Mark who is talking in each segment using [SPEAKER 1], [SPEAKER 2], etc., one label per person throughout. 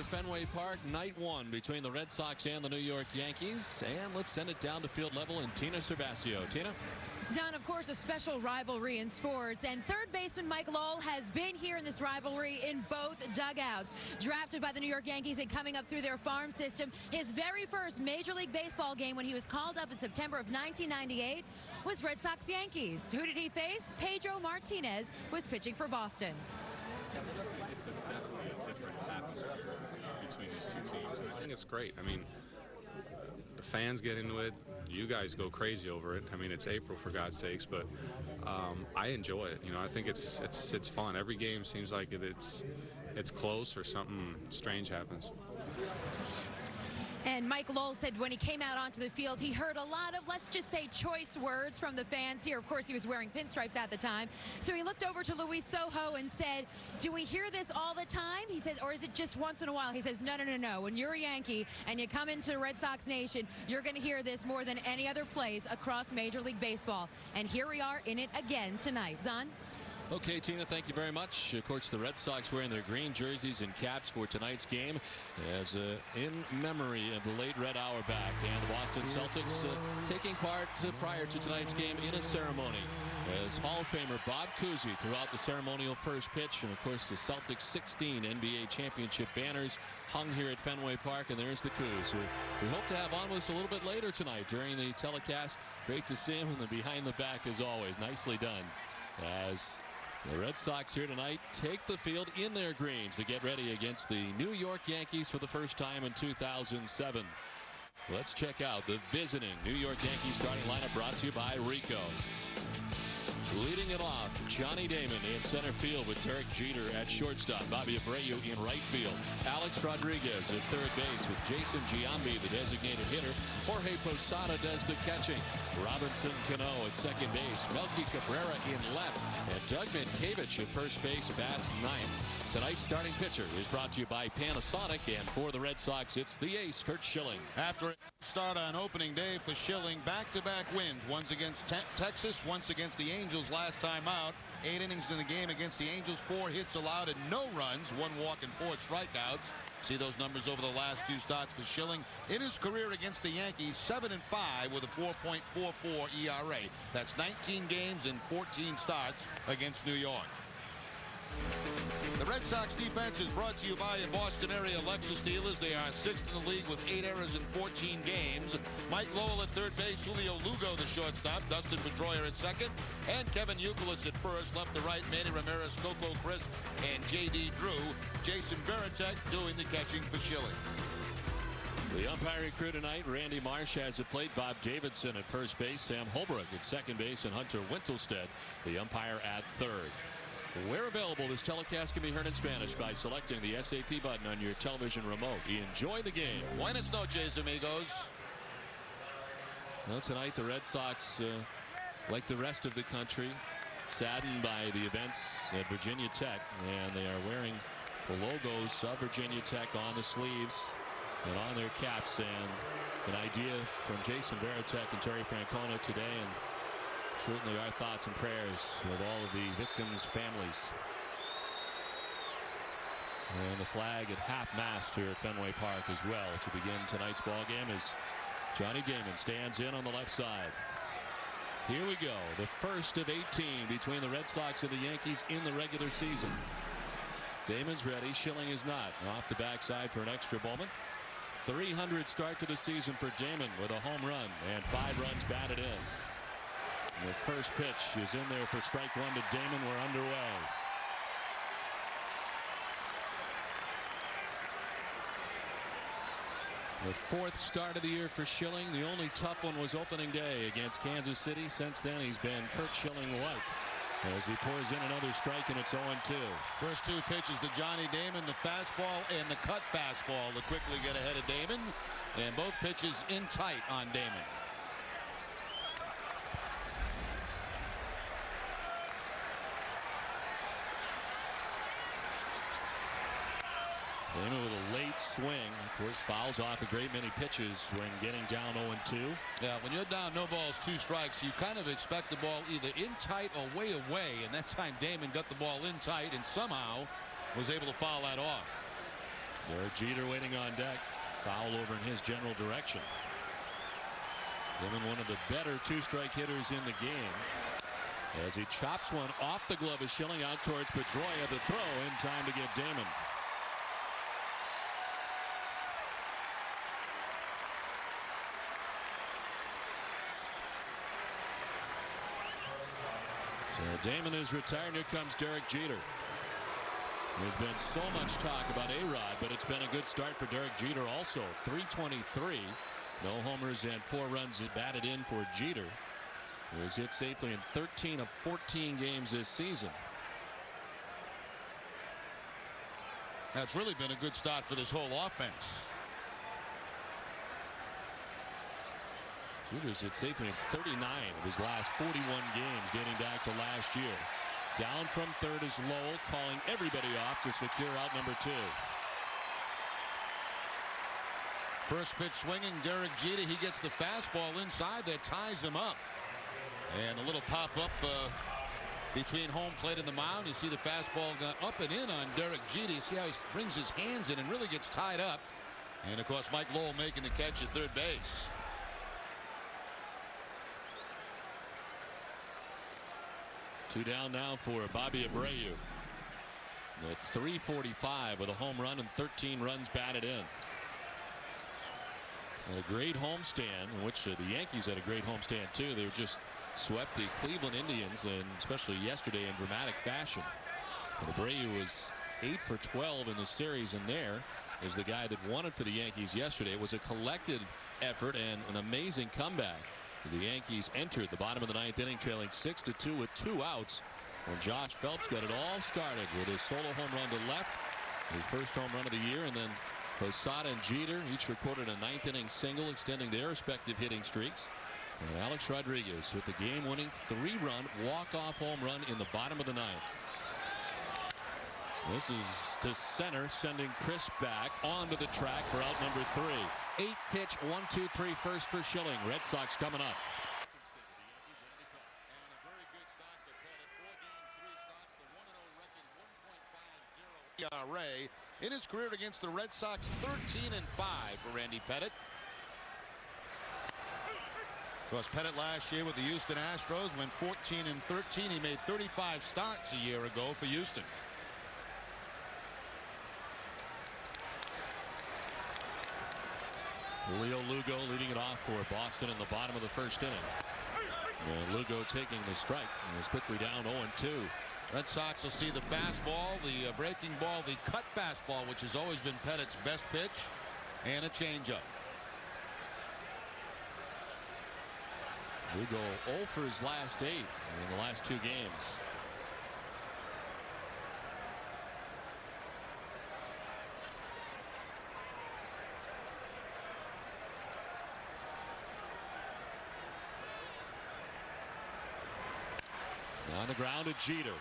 [SPEAKER 1] to Fenway Park, night one between the Red Sox and the New York Yankees. And let's send it down to field level and Tina Cervasio. Tina?
[SPEAKER 2] Don, of course, a special rivalry in sports, and third baseman Mike Lowell has been here in this rivalry in both dugouts. Drafted by the New York Yankees and coming up through their farm system, his very first Major League Baseball game when he was called up in September of 1998 was Red Sox Yankees. Who did he face? Pedro Martinez was pitching for Boston.
[SPEAKER 3] It's definitely a different atmosphere between these two teams, and I think it's great. I mean, the fans get into it. You guys go crazy over it. I mean, it's April, for God's sakes, but I enjoy it. You know, I think it's fun. Every game seems like it's close or something strange happens.
[SPEAKER 2] And Mike Lowell said when he came out onto the field, he heard a lot of, let's just say, choice words from the fans here. Of course, he was wearing pinstripes at the time. So he looked over to Luis Sojo and said, do we hear this all the time? He says, or is it just once in a while? He says, no, no, no, no. When you're a Yankee and you come into Red Sox Nation, you're going to hear this more than any other place across Major League Baseball. And here we are in it again tonight. Don?
[SPEAKER 1] Okay, Tina, thank you very much. Of course, the Red Sox wearing their green jerseys and caps for tonight's game as in memory of the late Red Auerbach, and the Boston Celtics taking part prior to tonight's game in a ceremony as Hall of Famer Bob Cousy threw out the ceremonial first pitch. And, of course, the Celtics' 16 NBA championship banners hung here at Fenway Park, and there's the Coos, who we hope to have on with us a little bit later tonight during the telecast. Great to see him in the behind the back as always. Nicely done. As the Red Sox here tonight take the field in their greens to get ready against the New York Yankees for the first time in 2007. Let's check out the visiting New York Yankees starting lineup, brought to you by Rico. Leading it off, Johnny Damon in center field with Derek Jeter at shortstop. Bobby Abreu in right field. Alex Rodriguez at third base with Jason Giambi, the designated hitter. Jorge Posada does the catching. Robinson Cano at second base. Melky Cabrera in left. And Doug Mientkiewicz at first base bats ninth. Tonight's starting pitcher is brought to you by Panasonic, and for the Red Sox, it's the ace, Curt Schilling.
[SPEAKER 4] After a start on opening day for Schilling, back-to-back wins. Once against Texas, once against the Angels last time out. 8 innings in the game against the Angels, 4 hits allowed and no runs, 1 walk and 4 strikeouts. See those numbers over the last 2 starts for Schilling. In his career against the Yankees, 7-5 with a 4.44 ERA. That's 19 games and 14 starts against New York. The Red Sox defense is brought to you by your Boston area Lexus dealers. They are 6th in the league with 8 errors in 14 games. Mike Lowell at third base, Julio Lugo the shortstop, Dustin Pedroia at second, and Kevin Youkilis at first. Left to right, Manny Ramirez, Coco Crisp, and J.D. Drew. Jason Veritek doing the catching for Schilling.
[SPEAKER 1] The umpiring crew tonight, Randy Marsh has it plate, Bob Davidson at first base, Sam Holbrook at second base, and Hunter Wintelstead, the umpire, at third. Where available, this telecast can be heard in Spanish by selecting the SAP button on your television remote. Enjoy the game.
[SPEAKER 4] Buenas noches, amigos.
[SPEAKER 1] Well, tonight the Red Sox, like the rest of the country, saddened by the events at Virginia Tech, and they are wearing the logos of Virginia Tech on the sleeves and on their caps, and an idea from Jason Veritek and Terry Francona today, and certainly our thoughts and prayers with all of the victims' families. And the flag at half-mast here at Fenway Park as well to begin tonight's ball game as Johnny Damon stands in on the left side. Here we go, the first of 18 between the Red Sox and the Yankees in the regular season. Damon's ready, Schilling is not. Off the backside for an extra moment. 300 start to the season for Damon with a home run and 5 runs batted in. The first pitch is in there for strike 1 to Damon. We're underway. The 4th start of the year for Schilling. The only tough one was opening day against Kansas City. Since then, he's been Curt Schilling-like as he pours in another strike, and it's 0-2.
[SPEAKER 4] First 2 pitches to Johnny Damon, the fastball and the cut fastball to quickly get ahead of Damon. And both pitches in tight on Damon.
[SPEAKER 1] Damon with a late swing. Of course, fouls off a great many pitches when getting down 0-2.
[SPEAKER 4] Yeah, when you're down no balls, 2 strikes, you kind of expect the ball either in tight or way away. And that time Damon got the ball in tight and somehow was able to foul that off.
[SPEAKER 1] Derek Jeter waiting on deck. Foul over in his general direction. Damon, one of the better two-strike hitters in the game, as he chops one off the glove of Schilling out towards Pedroia. The throw in time to get Damon. So Damon is retired. Here comes Derek Jeter. There's been so much talk about A-Rod, but it's been a good start for Derek Jeter also. 323. No homers and 4 runs batted in for Jeter, who has hit safely in 13 of 14 games this season.
[SPEAKER 4] That's really been a good start for this whole offense.
[SPEAKER 1] Jeter's hit safely in 39 of his last 41 games dating back to last year. Down from third is Lowell, calling everybody off to secure out number 2.
[SPEAKER 4] First pitch swinging, Derek Jeter. He gets the fastball inside that ties him up. And a little pop-up between home plate and the mound. You see the fastball up and in on Derek Jeter. You see how he brings his hands in and really gets tied up. And, of course, Mike Lowell making the catch at third base.
[SPEAKER 1] Two down now for Bobby Abreu. At 345 with a home run and 13 runs batted in. And a great homestand, in which the Yankees had a great homestand too. They were just swept the Cleveland Indians, and especially yesterday in dramatic fashion. But Abreu was 8 for 12 in the series, and there is the guy that won it for the Yankees yesterday. It was a collected effort and an amazing comeback as the Yankees entered the bottom of the 9th inning trailing 6-2 with 2 outs when Josh Phelps got it all started with his solo home run to left, his first home run of the year, and then Posada and Jeter each recorded a 9th inning single, extending their respective hitting streaks. And Alex Rodriguez with the game-winning 3-run walk-off home run in the bottom of the 9th. This is to center, sending Chris back onto the track for out number 3. 8-pitch, 1-2-3 first for Schilling. Red Sox coming up.
[SPEAKER 4] ERA in his career against the Red Sox, 13-5 for Randy Pettitte. Of course, Pettitte last year with the Houston Astros went 14-13. He made 35 starts a year ago for Houston.
[SPEAKER 1] Julio Lugo leading it off for Boston in the bottom of the first inning. And Lugo taking the strike and is quickly down 0-2.
[SPEAKER 4] Red Sox will see the fastball, the breaking ball, the cut fastball, which has always been Pettitte's best pitch, and a changeup.
[SPEAKER 1] Lugo 0 for his last 8 in the last 2 games. On the ground at Jeter.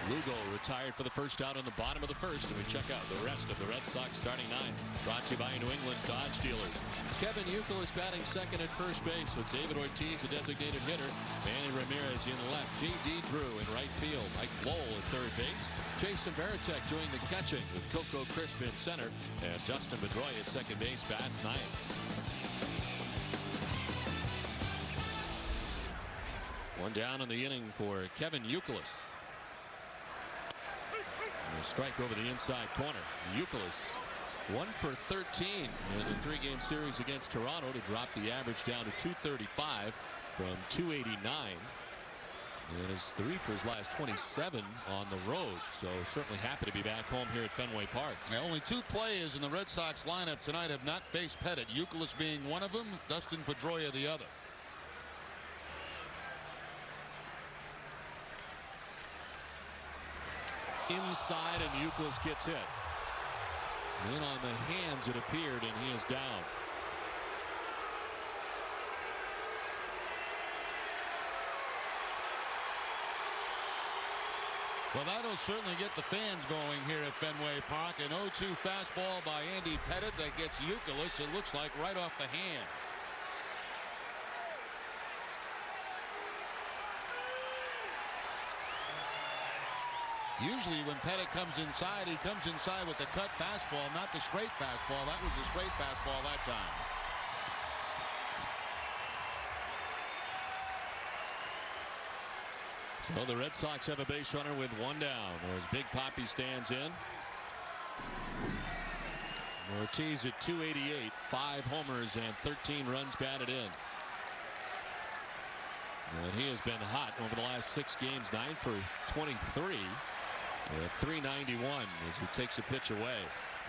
[SPEAKER 1] Lugo retired for the first out in the bottom of the first, and we check out the rest of the Red Sox starting 9, brought to you by New England Dodge dealers. Kevin Youkilis batting second at first base with David Ortiz, a designated hitter. Manny Ramirez in left. J.D. Drew in right field. Mike Lowell at third base. Jason Varitek doing the catching with Coco Crisp in center, and Dustin Pedroia at second base bats 9th. One down in the inning for Kevin Youkilis. A strike over the inside corner. Youkilis 1 for 13 in the 3-game series against Toronto to drop the average down to 235 from 289. And is 3 for his last 27 on the road. So certainly happy to be back home here at Fenway Park.
[SPEAKER 4] Now, only 2 players in the Red Sox lineup tonight have not faced Pettitte. Youkilis being one of them, Dustin Pedroia the other.
[SPEAKER 1] Inside, and Youkilis gets hit. In on the hands it appeared, and he is down.
[SPEAKER 4] Well, that'll certainly get the fans going here at Fenway Park. An 0-2 fastball by Andy Pettitte that gets Youkilis, it looks like, right off the hand. Usually when Pettitte comes inside, he comes inside with the cut fastball, not the straight fastball. That was the straight fastball that time.
[SPEAKER 1] So the Red Sox have a base runner with one down as Big Papi stands in. Ortiz at 288, 5 homers and 13 runs batted in. And he has been hot over the last 6 games, 9 for 23 at 391 as he takes a pitch away.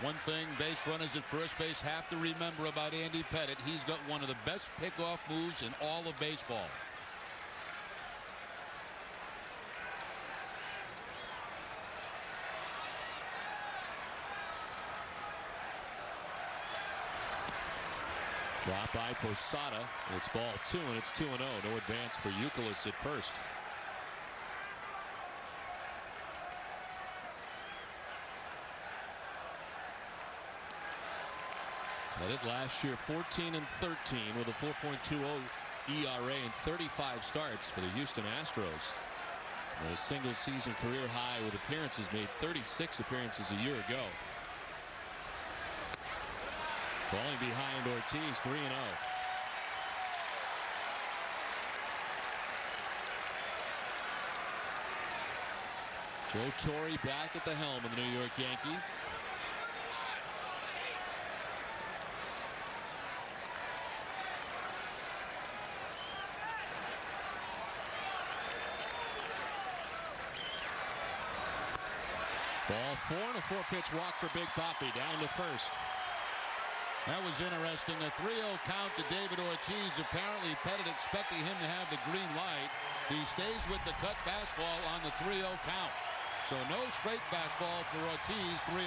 [SPEAKER 4] One thing base runners at first base have to remember about Andy Pettitte, he's got one of the best pickoff moves in all of baseball.
[SPEAKER 1] Drop by Posada. It's ball 2 and it's 2-0. No advance for Youkilis at first. Pettitte last year 14 and 13 with a 4.20 ERA and 35 starts for the Houston Astros. A single season career high with appearances, made 36 appearances a year ago. Falling behind Ortiz, 3-0. Joe Torre back at the helm of the New York Yankees. Ball 4 and a 4-pitch walk for Big Papi down to first.
[SPEAKER 4] That was interesting. A 3-0 count to David Ortiz. Apparently Pettitte expecting him to have the green light. He stays with the cut fastball on the 3-0 count. So no straight fastball for Ortiz, 3-0.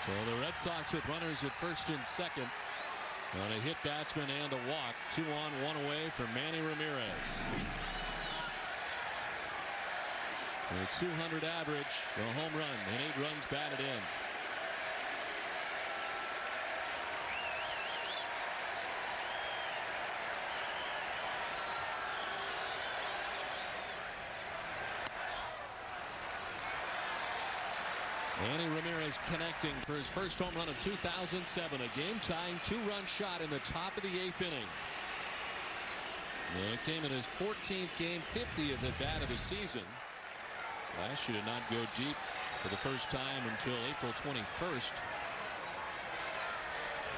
[SPEAKER 1] So the Red Sox with runners at first and second on a hit batsman and a walk. 2 on, 1 away for Manny Ramirez. A 200 average, a home run, and 8 runs batted in. Manny Ramirez connecting for his first home run of 2007, a game-tying 2-run shot in the top of the 8th inning. And it came in his 14th game, 50th at bat of the season. Last year did not go deep for the first time until April 21st.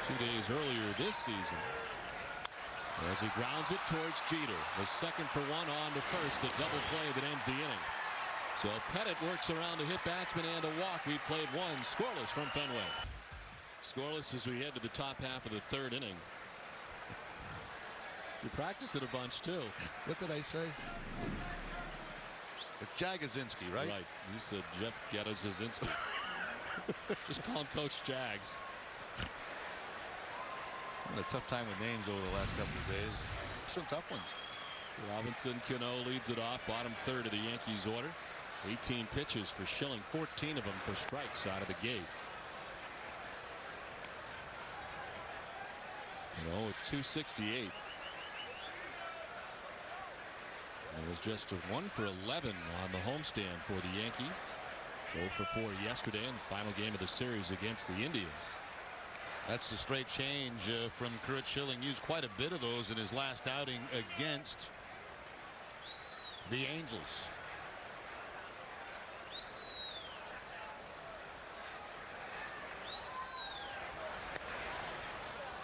[SPEAKER 1] 2 days earlier this season. As he grounds it towards Jeter. The second for 1 on to first. The double play that ends the inning. So Pettitte works around a hit batsman and a walk. We played 1 scoreless from Fenway. Scoreless as we head to the top half of the 3rd inning. You practiced it a bunch too.
[SPEAKER 4] What did I say? It's Jagosinski, right?
[SPEAKER 1] Right. You said Jeff Jagosinski. Just call him Coach Jags.
[SPEAKER 4] Had a tough time with names over the last couple of days. Some tough ones.
[SPEAKER 1] Robinson Cano leads it off, bottom 3rd of the Yankees order. 18 pitches for Schilling, 14 of them for strikes out of the gate. Cano at 268. It was just a 1 for 11 on the homestand for the Yankees. 0 for 4 yesterday in the final game of the series against the Indians.
[SPEAKER 4] That's the straight change from Curt. Schilling used quite a bit of those in his last outing against the Angels.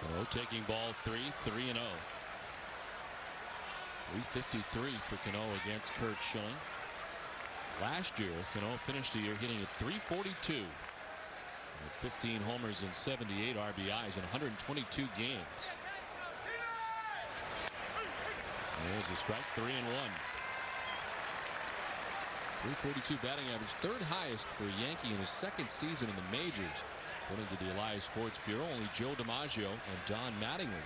[SPEAKER 1] Cano taking ball 3, 3-0. 353 for Cano against Curt Schilling. Last year, Cano finished the year hitting at 342. With 15 homers and 78 RBIs in 122 games. There's a strike, 3-1. 342 batting average, 3rd highest for a Yankee in his 2nd season in the majors. According to the Elias Sports Bureau, only Joe DiMaggio and Don Mattingly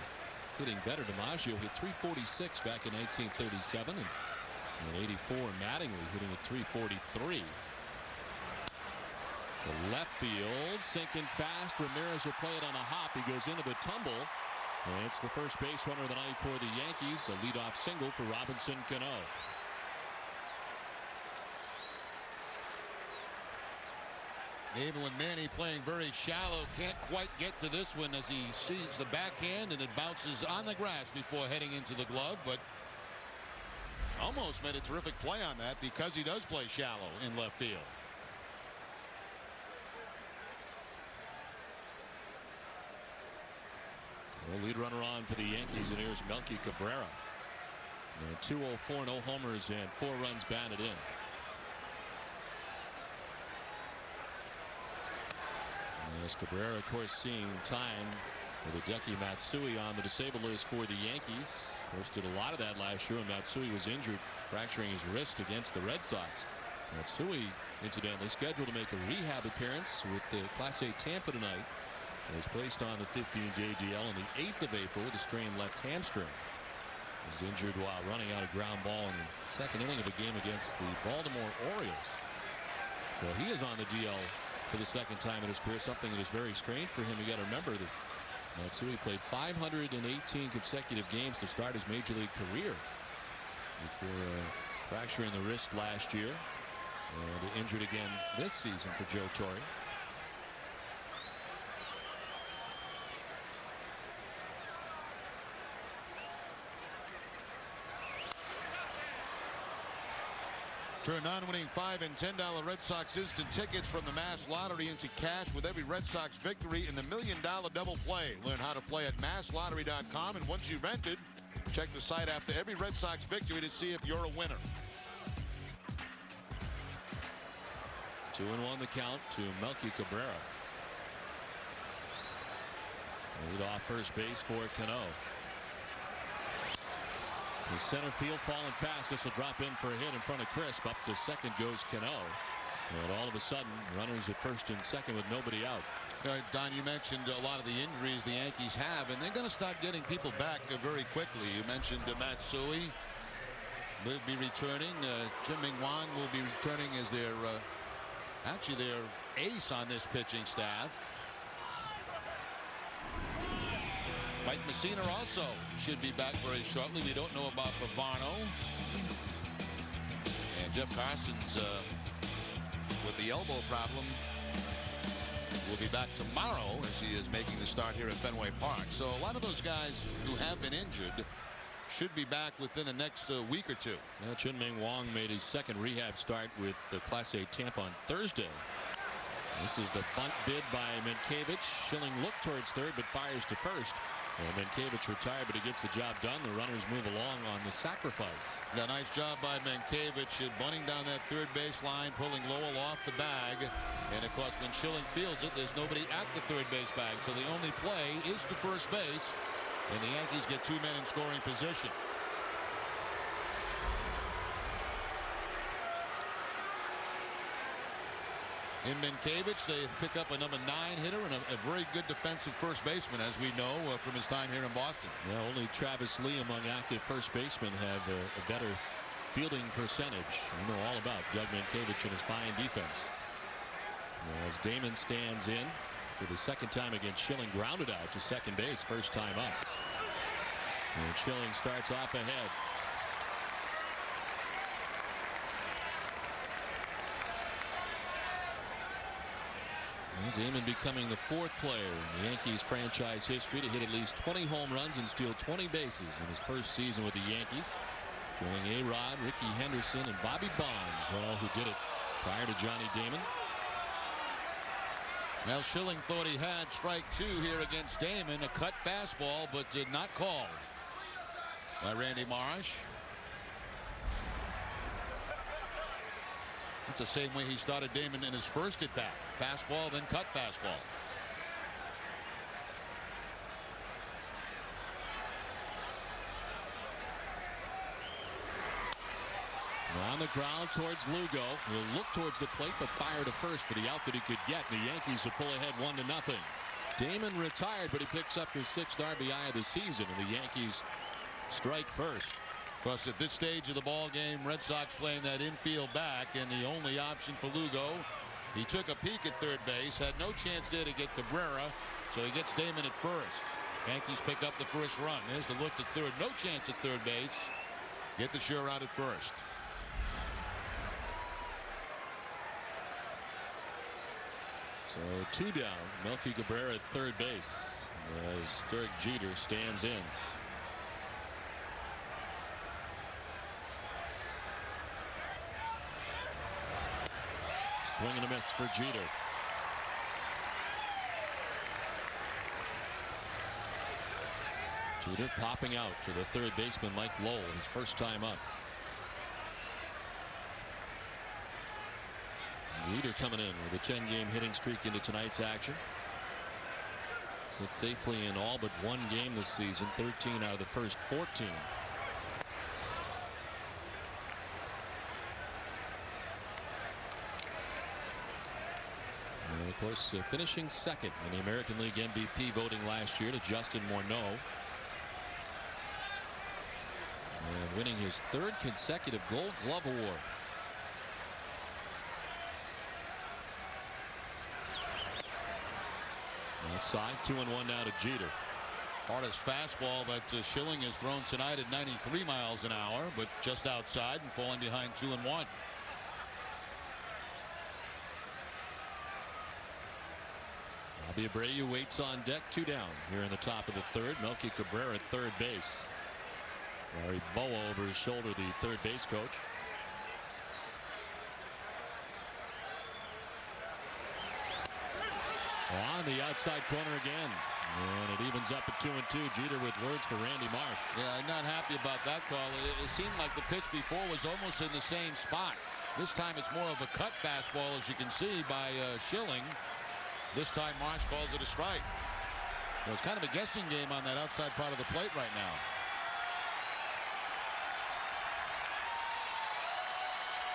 [SPEAKER 1] hitting better. DiMaggio hit 346 back in 1937, and 84 Mattingly hitting at 343. To left field, sinking fast. Ramirez will play it on a hop. He goes into the tumble, And it's the first base runner of the night for the Yankees. A leadoff single for Robinson Cano.
[SPEAKER 4] Even with Manny playing very shallow, can't quite get to this one as he sees the backhand and it bounces on the grass before heading into the glove, but almost made a terrific play on that because he does play shallow in left field.
[SPEAKER 1] Well, lead runner on for the Yankees, and here's Melky Cabrera. 204, no homers, and 4 runs batted in. As Cabrera, of course, seeing time with Hideki Matsui on the disabled list for the Yankees. Of course, did a lot of that last year when Matsui was injured, fracturing his wrist against the Red Sox. Matsui, incidentally, scheduled to make a rehab appearance with the Class A Tampa tonight. He was placed on the 15-day DL on the 8th of April with a strained left hamstring. He was injured while running out a ground ball in the second inning of a game against the Baltimore Orioles. So he is on the DL for the second time in his career, something that is very strange for him. You got to remember that Matsui played 518 consecutive games to start his major league career before fracturing the wrist last year, and injured again this season for Joe Torre.
[SPEAKER 4] Turn non-winning $5 and $10 Red Sox instant tickets from the Mass Lottery into cash with every Red Sox victory in the $1 Million Double Play. Learn how to play at masslottery.com, and once you've entered, check the site after every Red Sox victory to see if you're a winner.
[SPEAKER 1] 2-1 the count to Melky Cabrera. Lead off first base for Cano. The center field falling fast. This will drop in for a hit in front of Crisp. Up to second goes Cano. And all of a sudden, runners at first and second with nobody out.
[SPEAKER 4] Don, you mentioned a lot of the injuries the Yankees have, and they're going to start getting people back very quickly. You mentioned Matsui will be returning. Jim-Ming Wang will be returning as their actually their ace on this pitching staff. Mike Messina also should be back very shortly. We don't know about Pavano. And Jeff Carson's with the elbow problem will be back tomorrow as he is making the start here at Fenway Park. So a lot of those guys who have been injured should be back within the next week or two.
[SPEAKER 1] Jin-Ming Wang made his second rehab start with the Class A Tampa on Thursday. This is the bunt bid by Mankiewicz. Schilling looked towards third but fires to first. And Mankiewicz retired, but he gets the job done. The runners move along on the sacrifice.
[SPEAKER 4] Yeah, nice job by Mankiewicz bunting down that third base line, pulling Lowell off the bag. And of course, when Schilling feels it, there's nobody at the third base bag. So the only play is to first base. And the Yankees get 2 men in scoring position. In Mankiewicz, they pick up a number 9 hitter and a very good defensive first baseman, as we know from his time here in Boston.
[SPEAKER 1] Yeah, only Travis Lee among active first basemen have a better fielding percentage. You know all about Doug Mankiewicz and his fine defense. As Damon stands in for the second time against Schilling, grounded out to second base, first time up. And Schilling starts off ahead. Damon becoming the 4th player in the Yankees franchise history to hit at least 20 home runs and steal 20 bases in his first season with the Yankees. Joining A-Rod, Ricky Henderson, and Bobby Bonds, all who did it prior to Johnny Damon.
[SPEAKER 4] Now Schilling thought he had strike 2 here against Damon, a cut fastball, but did not called by Randy Marsh. It's the same way he started Damon in his first at bat. Fastball, then cut fastball.
[SPEAKER 1] On the ground towards Lugo. He'll look towards the plate, but fire to first for the out that he could get. The Yankees will pull ahead 1-0. Damon retired, but he picks up his 6th RBI of the season, and the Yankees strike first.
[SPEAKER 4] Plus, at this stage of the ball game, Red Sox playing that infield back, and the only option for Lugo. He took a peek at third base, had no chance there to get Cabrera, so he gets Damon at first. Yankees pick up the first run. There's the look to third. No chance at third base. Get the sure out at first.
[SPEAKER 1] So 2 down. Melky Cabrera at third base as Derek Jeter stands in. Swing and a miss for Jeter. Jeter popping out to the third baseman Mike Lowell, his first time up. Jeter coming in with a 10-game hitting streak into tonight's action. Sits safely in all but one game this season, 13 out of the first 14. And of course, finishing second in the American League MVP voting last year to Justin Morneau. And winning his third consecutive Gold Glove Award. Outside, 2-1 now to Jeter.
[SPEAKER 4] Hardest fastball that Schilling has thrown tonight at 93 miles an hour, but just outside and falling behind 2-1.
[SPEAKER 1] Bobby Abreu waits on deck, 2 down here in the top of the third. Melky Cabrera at third base. Larry Boa over his shoulder, the third base coach. On the outside corner again. And it evens up at 2-2. Jeter with words for Randy Marsh.
[SPEAKER 4] Yeah, I'm not happy about that call. It seemed like the pitch before was almost in the same spot. This time it's more of a cut fastball, as you can see, by Schilling. This time Marsh calls it a strike. Well, it's kind of a guessing game on that outside part of the plate right now.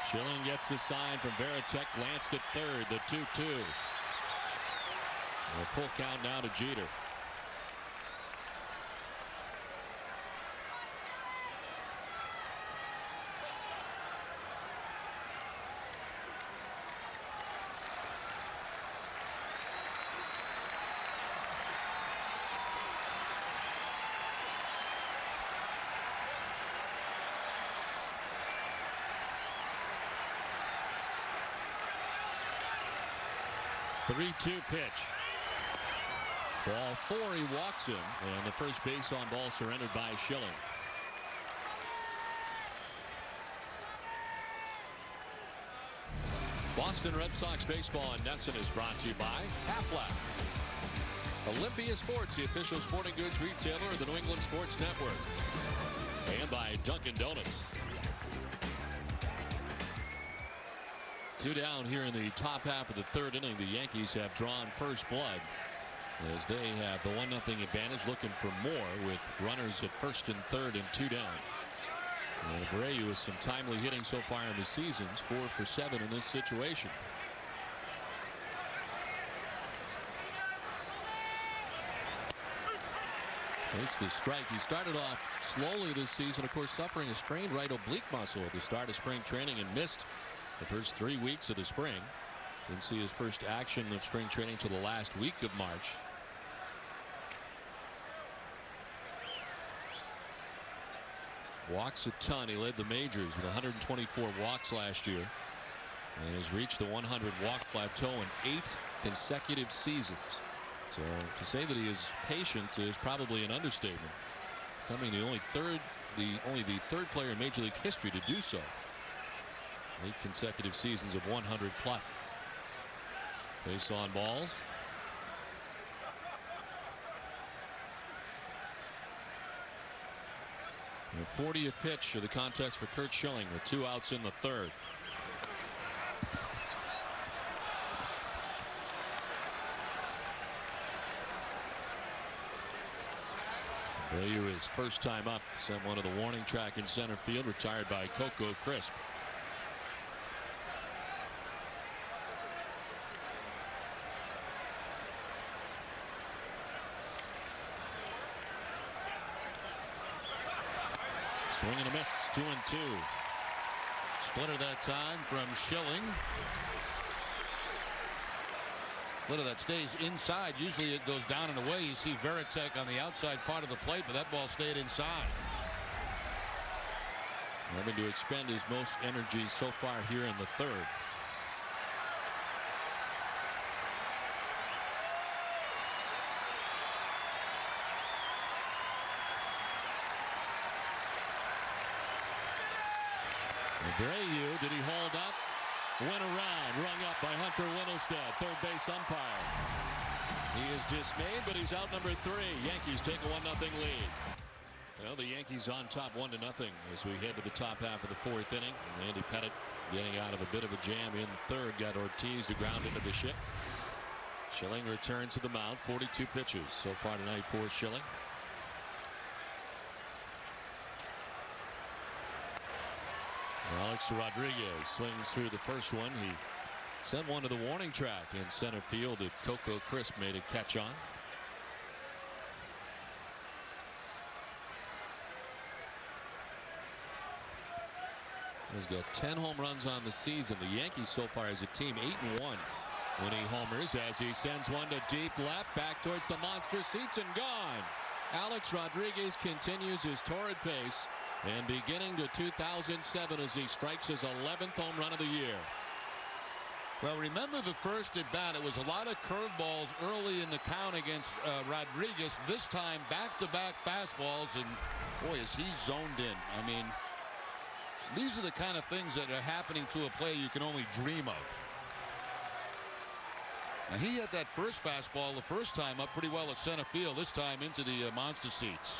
[SPEAKER 1] Schilling gets the sign from Pettitte, glanced at third, the 2-2. A full count now to Jeter. Three-two pitch. Ball 4, he walks him, and the first base on ball surrendered by Schilling. Boston Red Sox baseball on Nesson is brought to you by Half-Lap. Olympia Sports, the official sporting goods retailer of the New England Sports Network. And by Dunkin' Donuts. 2 down here in the top half of the third inning. The Yankees have drawn first blood as they have the 1-0 advantage, looking for more with runners at first and third and 2 down. And Abreu with some timely hitting so far in the season, 4 for 7 in this situation. Takes the strike. He started off slowly this season, of course, suffering a strained right oblique muscle at the start of spring training and missed the first 3 weeks of the spring. Didn't see his first action of spring training till the last week of March. Walks a ton. He led the majors with 124 walks last year and has reached the 100 walk plateau in 8 consecutive seasons. So to say that he is patient is probably an understatement. Becoming the only third player in Major League history to do so. 8 consecutive seasons of 100 plus. Base on balls. The 40th pitch of the contest for Curt Schilling with 2 outs in the third. Abreu, his first time up, sent one to the warning track in center field, retired by Coco Crisp. Swing and a miss, 2-2. Splitter that time from Schilling.
[SPEAKER 4] splitter that stays inside. Usually it goes down and away. You see Veritek on the outside part of the plate, but that ball stayed inside.
[SPEAKER 1] Having to expend his most energy so far here in the third. Abreu, did he hold up? Went around, rung up by Hunter Wintelstead, third base umpire. He is dismayed, but he's out number 3. Yankees take a 1-0 lead. Well, the Yankees on top 1-0 as we head to the top half of the 4th inning. Andy Pettitte getting out of a bit of a jam in the third, got Ortiz to ground into the shift. Schilling returns to the mound, 42 pitches so far tonight for Schilling. Alex Rodriguez swings through the first one. He sent one to the warning track in center field that Coco Crisp made a catch on. He's got 10 home runs on the season. The Yankees so far as a team 8-1 when he homers as he sends one to deep left back towards the monster seats and gone. Alex Rodriguez continues his torrid pace and beginning to 2007 as he strikes his 11th home run of the year.
[SPEAKER 4] Well, remember the first at bat, it was a lot of curveballs early in the count against Rodriguez. This time back-to-back fastballs, and boy, is he zoned in. I mean, these are the kind of things that are happening to a player you can only dream of. Now, he had that first fastball the first time up pretty well at center field, this time into the monster seats.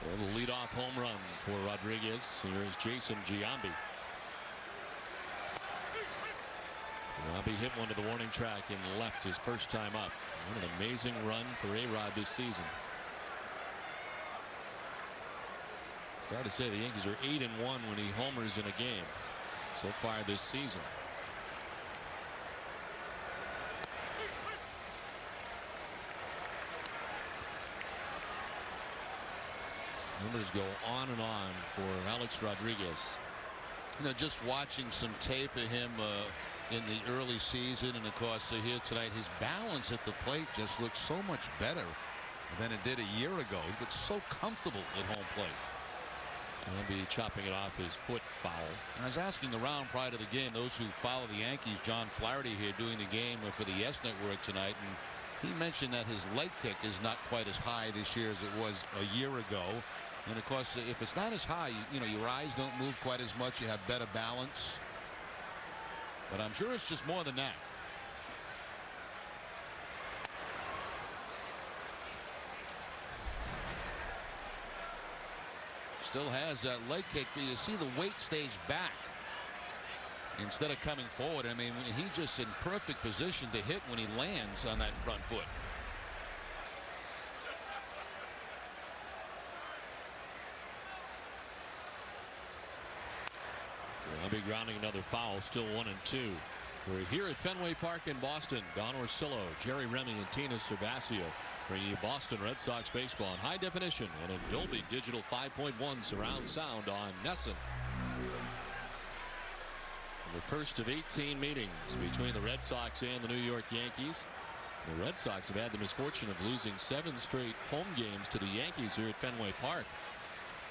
[SPEAKER 1] Well, the leadoff home run for Rodriguez. Here is Jason Giambi. Giambi hit one to the warning track and left his first time up. What an amazing run for A-Rod this season. It's hard to say the Yankees are 8-1 when he homers in a game so far this season. Numbers go on and on for Alex Rodriguez.
[SPEAKER 4] You know, just watching some tape of him in the early season, and of course here tonight, his balance at the plate just looks so much better than it did a year ago. He looks so comfortable at home plate.
[SPEAKER 1] He'll be chopping it off his foot foul.
[SPEAKER 4] I was asking around prior to the game, those who follow the Yankees, John Flaherty here doing the game for the Yes Network tonight, and he mentioned that his leg kick is not quite as high this year as it was a year ago. And of course, if it's not as high, you know, your eyes don't move quite as much. You have better balance. But I'm sure it's just more than that. Still has that leg kick, but you see the weight stays back instead of coming forward. I mean, he's just in perfect position to hit when he lands on that front foot.
[SPEAKER 1] I'll be grounding another foul, still 1-2. We're here at Fenway Park in Boston. Don Orsillo, Jerry Remy, and Tina Cervasio bringing you Boston Red Sox baseball in high definition and in Dolby Digital 5.1 surround sound on Nesson. The first of 18 meetings between the Red Sox and the New York Yankees. The Red Sox have had the misfortune of losing 7 straight home games to the Yankees here at Fenway Park.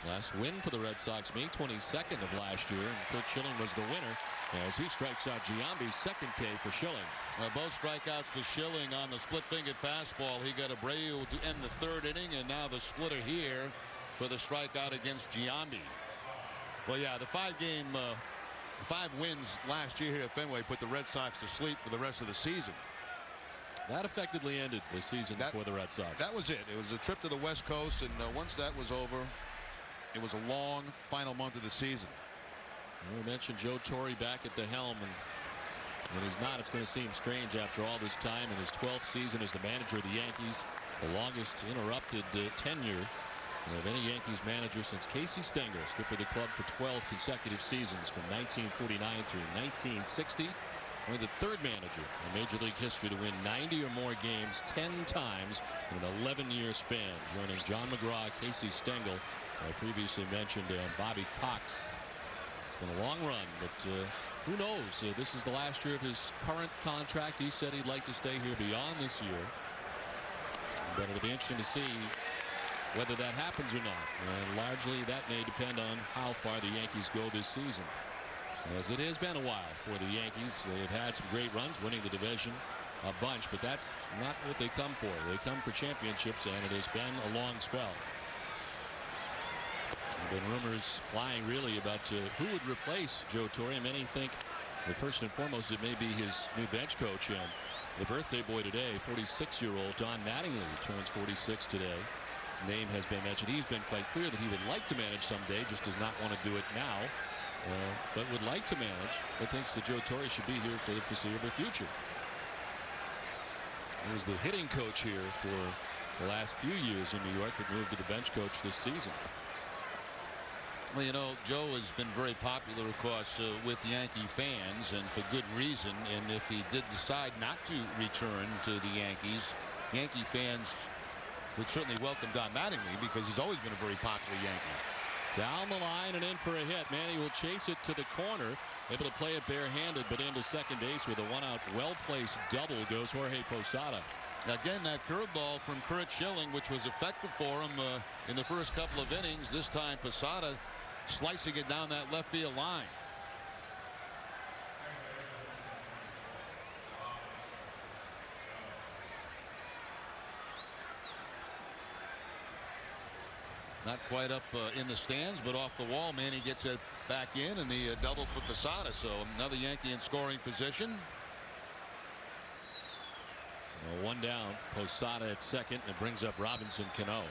[SPEAKER 1] Last win for the Red Sox May 22nd of last year, and Curt Schilling was the winner as he strikes out Giambi's second K for Schilling.
[SPEAKER 4] Both strikeouts for Schilling on the split-fingered fastball. He got Abreu to end the third inning, and now the splitter here for the strikeout against Giambi. Well, yeah, the 5 wins last year here at Fenway put the Red Sox to sleep for the rest of the season.
[SPEAKER 1] That effectively ended the season for the Red Sox.
[SPEAKER 4] That was it. It was a trip to the West Coast, and once that was over, it was a long final month of the season.
[SPEAKER 1] We mentioned Joe Torre back at the helm, and when he's not, it's going to seem strange after all this time in his 12th season as the manager of the Yankees, the longest interrupted tenure of any Yankees manager since Casey Stengel, skipper of the club for 12 consecutive seasons from 1949 through 1960. Only the third manager in Major League history to win 90 or more games 10 times in an 11-year span, joining John McGraw, Casey Stengel, I previously mentioned Bobby Cox. It's been a long run, but who knows? This is the last year of his current contract. He said he'd like to stay here beyond this year. But it'll be interesting to see whether that happens or not. And largely that may depend on how far the Yankees go this season. As it has been a while for the Yankees. They've had some great runs, winning the division a bunch, but that's not what they come for. They come for championships, and it has been a long spell. There have been rumors flying really about who would replace Joe Torre. Many think that first and foremost it may be his new bench coach, and the birthday boy today, 46-year-old Don Mattingly, turns 46 today. His name has been mentioned. He's been quite clear that he would like to manage someday, just does not want to do it now, but would like to manage, but thinks that Joe Torre should be here for the foreseeable future. He was the hitting coach here for the last few years in New York, but moved to the bench coach this season.
[SPEAKER 4] Well, you know, Joe has been very popular, of course, with Yankee fans, and for good reason. And if he did decide not to return to the Yankees, Yankee fans would certainly welcome Don Mattingly because he's always been a very popular Yankee.
[SPEAKER 1] Down the line and in for a hit. Manny will chase it to the corner, able to play it barehanded, but into second base with a one-out, well-placed double goes Jorge Posada.
[SPEAKER 4] Again, that curveball from Curt Schilling, which was effective for him in the first couple of innings. This time Posada slicing it down that left field line. Not quite up in the stands, but off the wall. Manny gets it back in, and the double for Posada. So another Yankee in scoring position.
[SPEAKER 1] So one down. Posada at second. It brings up Robinson Cano.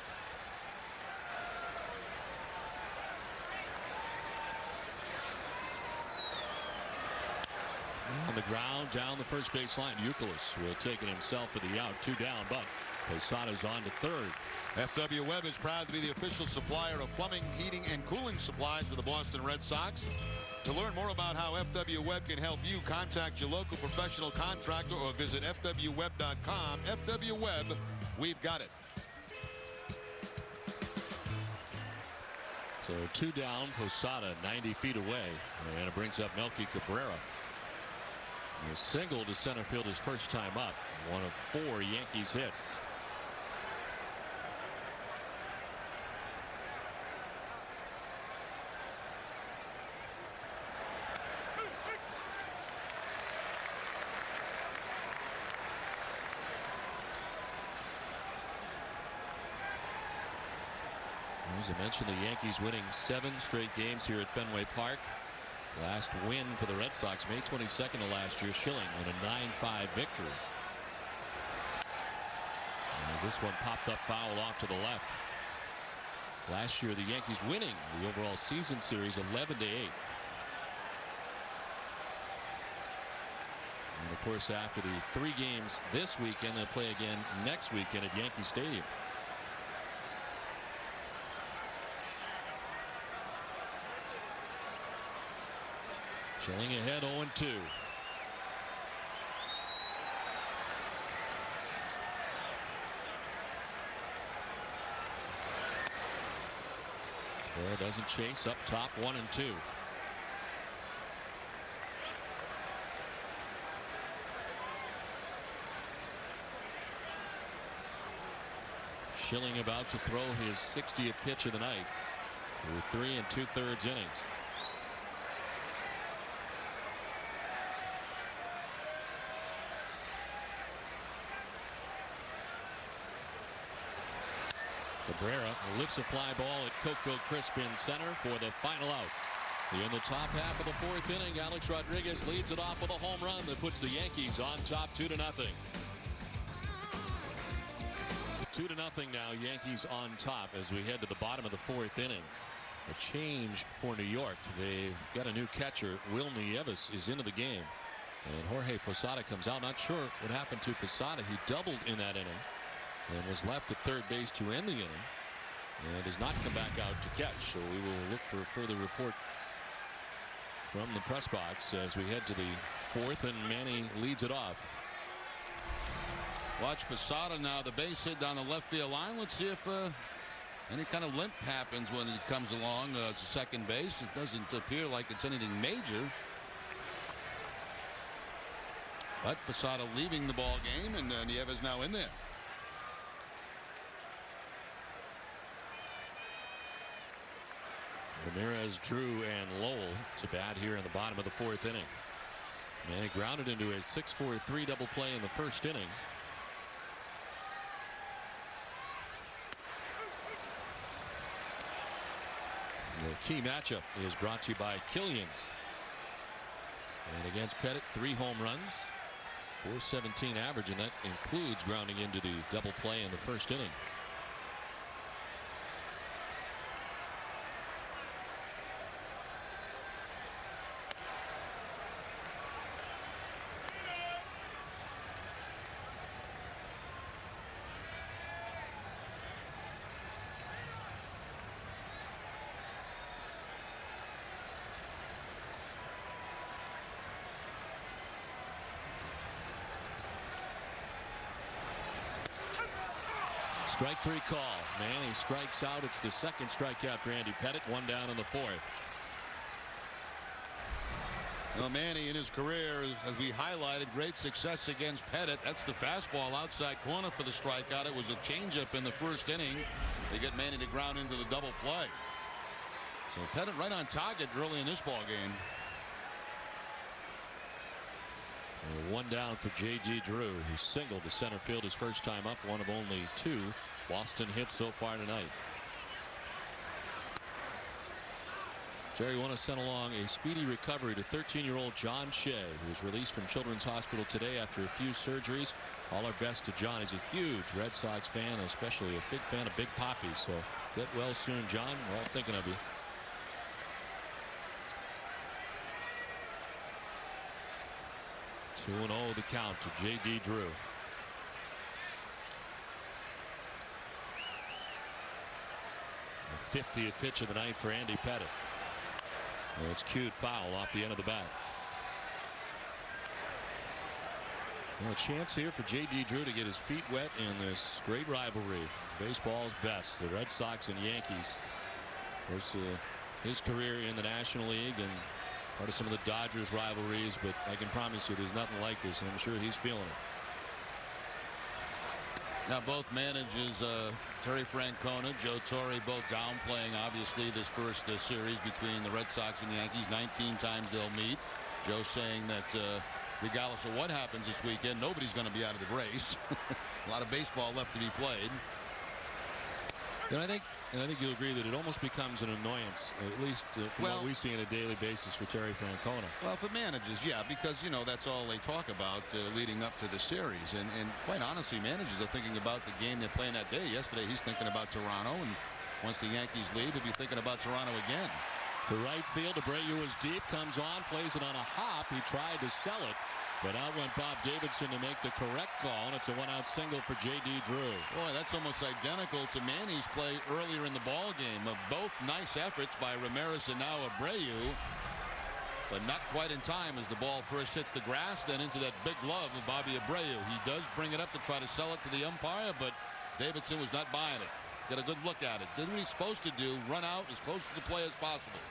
[SPEAKER 1] On the ground down the first base line. Youkilis will take it himself for the out. 2 down, but Posada's on to third.
[SPEAKER 4] FW Webb is proud to be the official supplier of plumbing, heating, and cooling supplies for the Boston Red Sox. To learn more about how FW Webb can help you, contact your local professional contractor or visit fwweb.com. FW Webb, we've got it.
[SPEAKER 1] So 2 down, Posada 90 feet away, and it brings up Melky Cabrera. A single to center field his first time up. One of 4 Yankees hits. As I mentioned, the Yankees winning 7 straight games here at Fenway Park. Last win for the Red Sox, May 22nd of last year, Schilling in a 9-5 victory. As this one popped up foul off to the left. Last year, the Yankees winning the overall season series 11-8. And of course, after the 3 games this weekend, they'll play again next weekend at Yankee Stadium. Schilling ahead 0-2. Cabrera doesn't chase, up top 1-2. Schilling about to throw his 60th pitch of the night through 3 2/3 innings. Cabrera lifts a fly ball at Coco Crisp in center for the final out. In the top half of the 4th inning, Alex Rodriguez leads it off with a home run that puts the Yankees on top 2-0. 2-0 now, Yankees on top as we head to the bottom of the 4th inning. A change for New York. They've got a new catcher. Will Nieves is into the game. And Jorge Posada comes out. Not sure what happened to Posada. He doubled in that inning and was left at third base to end the inning and does not come back out to catch. So we will look for a further report from the press box as we head to the 4th, and Manny leads it off.
[SPEAKER 4] Watch Posada now, the base hit down the left field line. Let's see if Any kind of limp happens when he comes along to second base. It doesn't appear like it's anything major. But Posada leaving the ball game, and Nieves now in there.
[SPEAKER 1] Ramirez, Drew, and Lowell to bat here in the bottom of the 4th inning. And he grounded into a 6-4-3 double play in the 1st inning. The key matchup is brought to you by Killings. And against Pettitte, 3 home runs, .417 average, and that includes grounding into the double play in the 1st inning. Strike 3 call. Manny strikes out. It's the 2nd strikeout for Andy Pettitte. 1 down in the 4th.
[SPEAKER 4] Well, Manny in his career, as we highlighted, great success against Pettitte. That's the fastball outside corner for the strikeout. It was a changeup in the 1st inning. They get Manny to ground into the double play. So Pettitte right on target early in this ball game.
[SPEAKER 1] 1 down for J.D. Drew, who singled to center field his first time up, one of only 2 Boston hits so far tonight. Terry want to send along a speedy recovery to 13-year-old John Shea, who was released from Children's Hospital today after a few surgeries. All our best to John. He's a huge Red Sox fan, especially a big fan of Big Papi. So get well soon, John. We're all thinking of you. 2-0 the count to J.D. Drew. The 50th pitch of the night for Andy Pettitte. And it's cued foul off the end of the bat. Well, a chance here for J.D. Drew to get his feet wet in this great rivalry. Baseball's best, the Red Sox and Yankees. Of course, his career in the National League and part of some of the Dodgers rivalries, but I can promise you there's nothing like this, and I'm sure he's feeling it.
[SPEAKER 4] Now both managers, Terry Francona, Joe Torre, both downplaying obviously this first series between the Red Sox and Yankees. 19 times they'll meet. Joe saying that regardless of what happens this weekend, nobody's going to be out of the race. A lot of baseball left to be played.
[SPEAKER 1] And I think you'll agree that it almost becomes an annoyance, at least from what we see on a daily basis for Terry Francona.
[SPEAKER 4] Well, for managers, yeah, because, you know, that's all they talk about leading up to the series. And quite honestly, managers are thinking about the game they're playing that day. Yesterday, he's thinking about Toronto, and once the Yankees leave, he'll be thinking about Toronto again.
[SPEAKER 1] To right field, Abreu is deep, comes on, plays it on a hop. He tried to sell it, but out went Bob Davidson to make the correct call, and it's a 1-out single for J.D. Drew.
[SPEAKER 4] Boy, that's almost identical to Manny's play earlier in the ball game. Both nice efforts by Ramirez and now Abreu, but not quite in time as the ball first hits the grass, then into that big glove of Bobby Abreu. He does bring it up to try to sell it to the umpire, but Davidson was not buying it. Got a good look at it. Did what he's supposed to do, run out as close to the play as possible.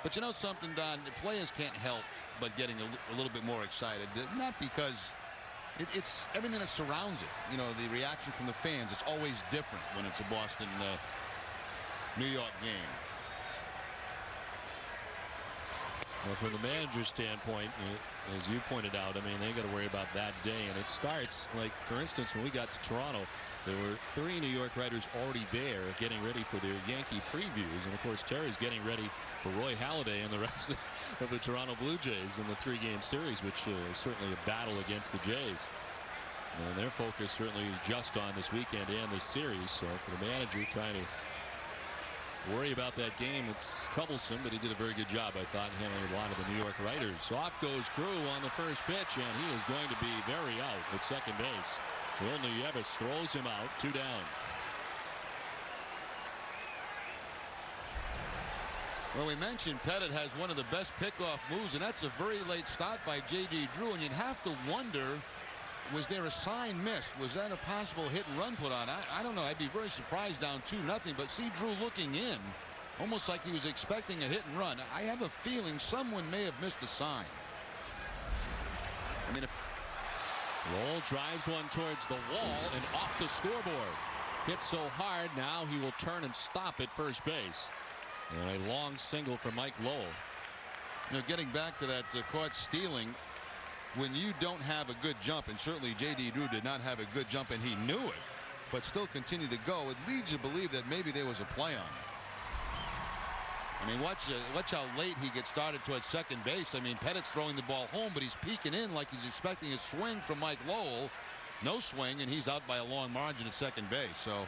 [SPEAKER 4] But you know something, Don, the players can't help but getting a little bit more excited. Not because it's everything that surrounds it. You know, the reaction from the fans, it's always different when it's a Boston, New York game.
[SPEAKER 1] Well, from the manager's standpoint, as you pointed out, I mean, they got to worry about that day. And it starts, like, for instance, when we got to Toronto, there were 3 New York writers already there getting ready for their Yankee previews. And, of course, Terry's getting ready for Roy Halladay and the rest of the Toronto Blue Jays in the 3-game series, which is certainly a battle against the Jays. And their focus certainly just on this weekend and this series. So for the manager trying to worry about that game, it's troublesome, but he did a very good job, I thought, handling a lot of the New York writers. Off goes Drew on the first pitch, and he is going to be very out at second base. Will Nieves throws him out, 2 down.
[SPEAKER 4] Well, we mentioned Pettitte has one of the best pickoff moves, and that's a very late start by J.D. Drew, and you'd have to wonder was there a sign missed? Was that a possible hit and run put on? I don't know. I'd be very surprised down 2-0, but see Drew looking in almost like he was expecting a hit and run. I have a feeling someone may have missed a sign. I mean, if
[SPEAKER 1] Lowell drives one towards the wall and off the scoreboard. Hit so hard, now he will turn and stop at first base. And a long single for Mike Lowell.
[SPEAKER 4] You know, getting back to that caught stealing, when you don't have a good jump, and certainly J.D. Drew did not have a good jump and he knew it, but still continued to go, it leads you to believe that maybe there was a play on it. I mean, watch how late he gets started towards second base. I mean, Pettitte's throwing the ball home, but he's peeking in like he's expecting a swing from Mike Lowell. No swing, and he's out by a long margin at second base. So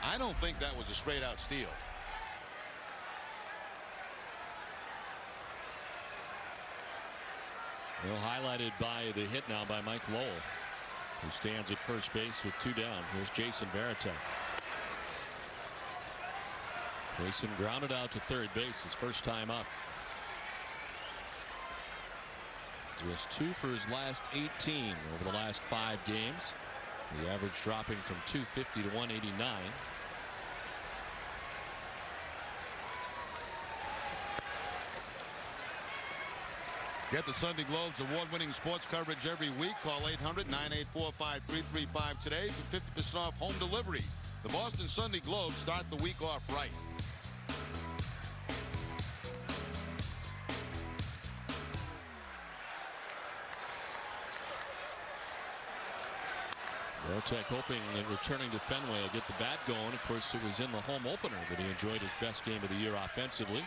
[SPEAKER 4] I don't think that was a straight out steal.
[SPEAKER 1] Well, highlighted by the hit now by Mike Lowell, who stands at first base with 2 down. Here's Jason Varitek. Jason grounded out to third base his first time up. Just 2 for his last 18 over the last 5 games. The average dropping from 250 to 189.
[SPEAKER 4] Get the Sunday Globe's award-winning sports coverage every week. Call 800-984-5335 today for 50% off home delivery. The Boston Sunday Globe start the week off right.
[SPEAKER 1] Varitek hoping that returning to Fenway will get the bat going. Of course, it was in the home opener that he enjoyed his best game of the year offensively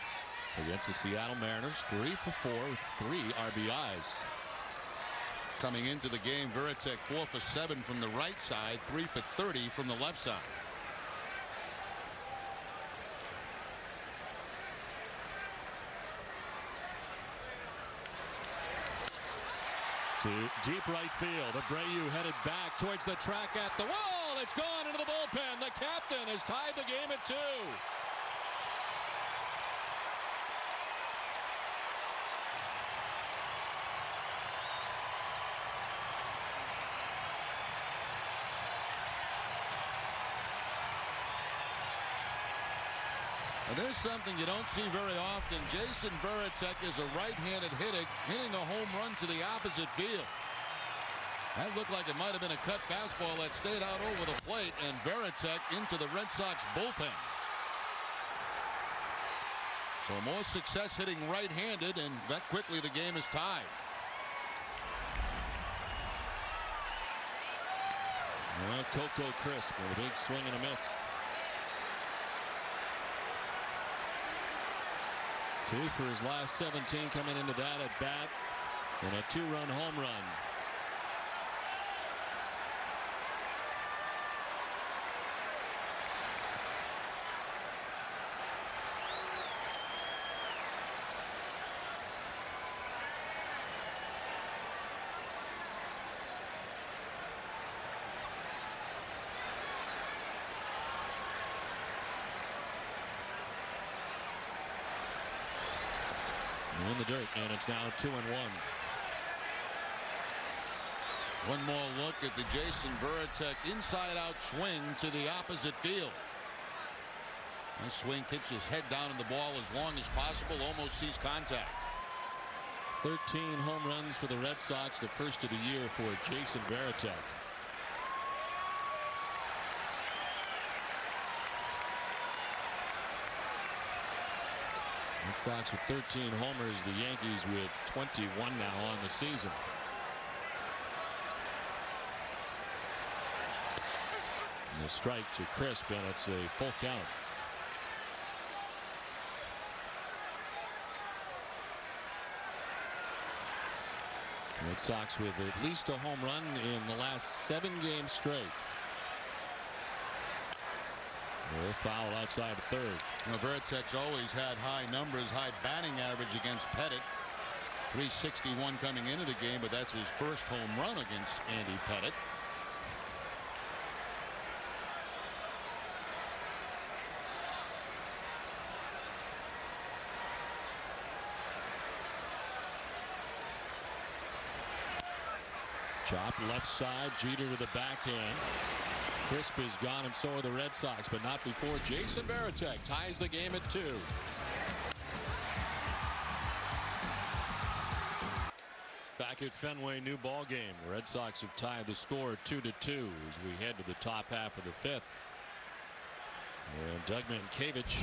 [SPEAKER 1] against the Seattle Mariners. 3 for 4 with 3 RBIs.
[SPEAKER 4] Coming into the game, Varitek 4 for 7 from the right side, 3 for 30 from the left side.
[SPEAKER 1] To deep right field. Abreu headed back towards the track at the wall. It's gone into the bullpen. The captain has tied the game at 2.
[SPEAKER 4] And there's something you don't see very often. Jason Varitek is a right-handed hitter hitting a home run to the opposite field. That looked like it might have been a cut fastball that stayed out over the plate, and Varitek into the Red Sox bullpen. So more success hitting right-handed, and that quickly the game is tied.
[SPEAKER 1] Well, Coco Crisp with a big swing and a miss. 2 for his last 17 coming into that at bat, and a 2-run home run. In the dirt, and it's now 2-1.
[SPEAKER 4] One more look at the Jason Varitek inside-out swing to the opposite field. This swing keeps his head down in the ball as long as possible, almost sees contact.
[SPEAKER 1] 13 home runs for the Red Sox, the first of the year for Jason Varitek. Red Sox with 13 homers, the Yankees with 21 now on the season. And a strike to Crisp, and it's a full count. Red Sox with at least a home run in the last 7 games straight. A foul outside of third.
[SPEAKER 4] Now, Varitek's always had high numbers, high batting average against Pettitte. 361 coming into the game, but that's his first home run against Andy Pettitte.
[SPEAKER 1] Chop left side. Jeter with a backhand. Crisp is gone, and so are the Red Sox, but not before Jason Varitek ties the game at 2. Back at Fenway, new ball game. The Red Sox have tied the score 2-2 as we head to the top half of the 5th. And Doug Mankiewicz,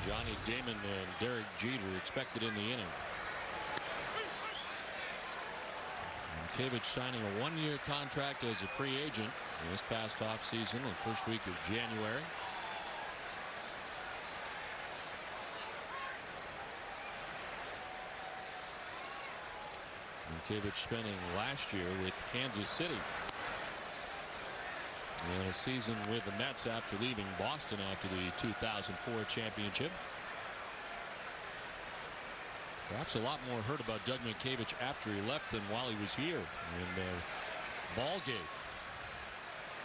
[SPEAKER 1] Johnny Damon, and Derek Jeter expected in the inning. Mankiewicz signing a 1-year contract as a free agent in this past offseason, the first week of January. Mankiewicz spending last year with Kansas City. And a season with the Mets after leaving Boston after the 2004 championship. Perhaps a lot more heard about Doug Mankiewicz after he left than while he was here. And Ballgate.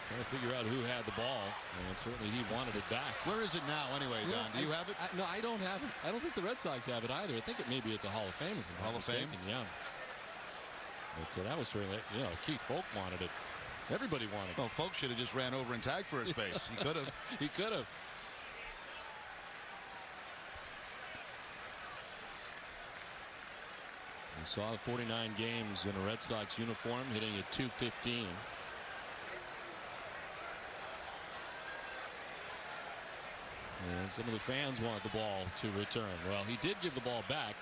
[SPEAKER 1] Trying to figure out who had the ball, and certainly he wanted it back.
[SPEAKER 4] Where is it now anyway, Don? Do you have it?
[SPEAKER 1] No, I don't have it. I don't think the Red Sox have it either. I think it may be at the Hall of Fame, if I'm not mistaken. Yeah. But that was certainly, Keith Folk wanted it. Everybody wanted it.
[SPEAKER 4] Well, Folk should have just ran over and tagged first base. He could have.
[SPEAKER 1] He could have. We saw 49 games in a Red Sox uniform, hitting at .215. And some of the fans wanted the ball to return. Well, he did give the ball back.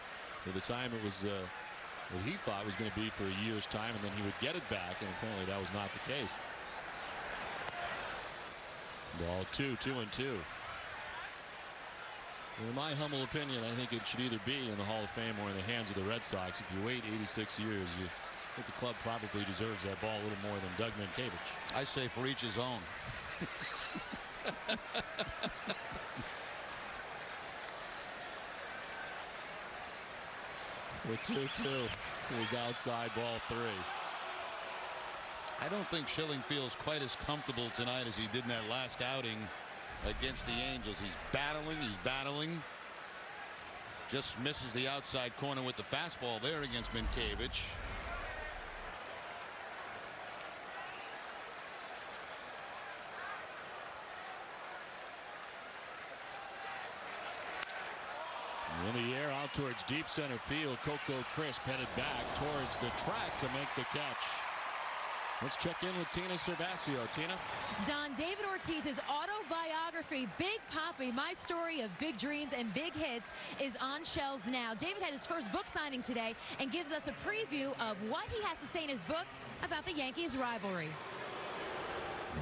[SPEAKER 1] By the time it was what he thought was going to be for a year's time, and then he would get it back, and apparently that was not the case. Ball 2-2-2. In my humble opinion, I think it should either be in the Hall of Fame or in the hands of the Red Sox. If you wait 86 years, I think the club probably deserves that ball a little more than Doug Mankiewicz.
[SPEAKER 4] I say for each his own.
[SPEAKER 1] The 2-2 is outside, ball 3.
[SPEAKER 4] I don't think Schilling feels quite as comfortable tonight as he did in that last outing against the Angels. He's battling. Just misses the outside corner with the fastball there against Mankiewicz.
[SPEAKER 1] In the air out towards deep center field. Coco Crisp headed back towards the track to make the catch. Let's check in with Tina Cervasio. Tina?
[SPEAKER 2] Don, David Ortiz's autobiography, Big Papi, My Story of Big Dreams and Big Hits, is on shelves now. David had his first book signing today and gives us a preview of what he has to say in his book about the Yankees rivalry.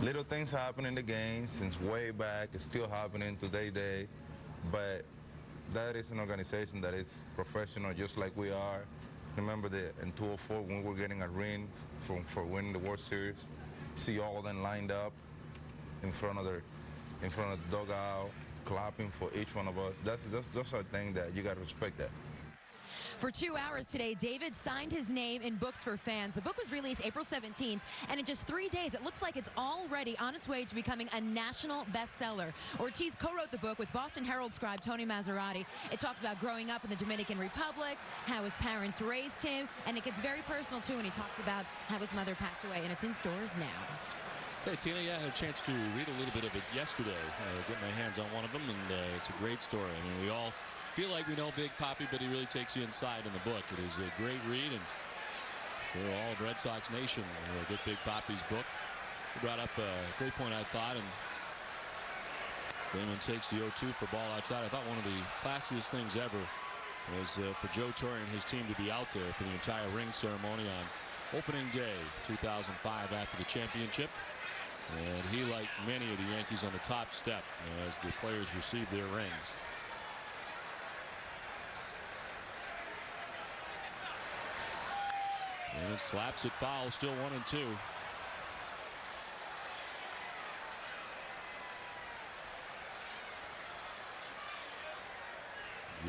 [SPEAKER 5] Little things happen in the game since way back. It's still happening today, but that is an organization that is professional just like we are. Remember that in 2004 when we were getting a ring for winning the World Series, see all of them lined up in front of the dugout, clapping for each one of us. That's a thing that you got to respect that.
[SPEAKER 2] For 2 hours today, David signed his name in books for fans. The book was released April 17th, and in just 3 days, it looks like it's already on its way to becoming a national bestseller. Ortiz co-wrote the book with Boston Herald scribe Tony Maserati. It talks about growing up in the Dominican Republic, how his parents raised him, and it gets very personal, too, and he talks about how his mother passed away, and it's in stores now.
[SPEAKER 1] Okay, Tina, I had a chance to read a little bit of it yesterday. Get my hands on one of them, and it's a great story. I mean, we all feel like we know Big Papi, but he really takes you inside in the book. It is a great read, and sure all of Red Sox Nation will get Big Papi's book. He brought up a great point, I thought, and Damon takes the 0-2 for ball outside. I thought one of the classiest things ever was for Joe Torre and his team to be out there for the entire ring ceremony on opening day 2005 after the championship. And he, like many of the Yankees, on the top step as the players receive their rings. And it slaps it foul, still 1-2.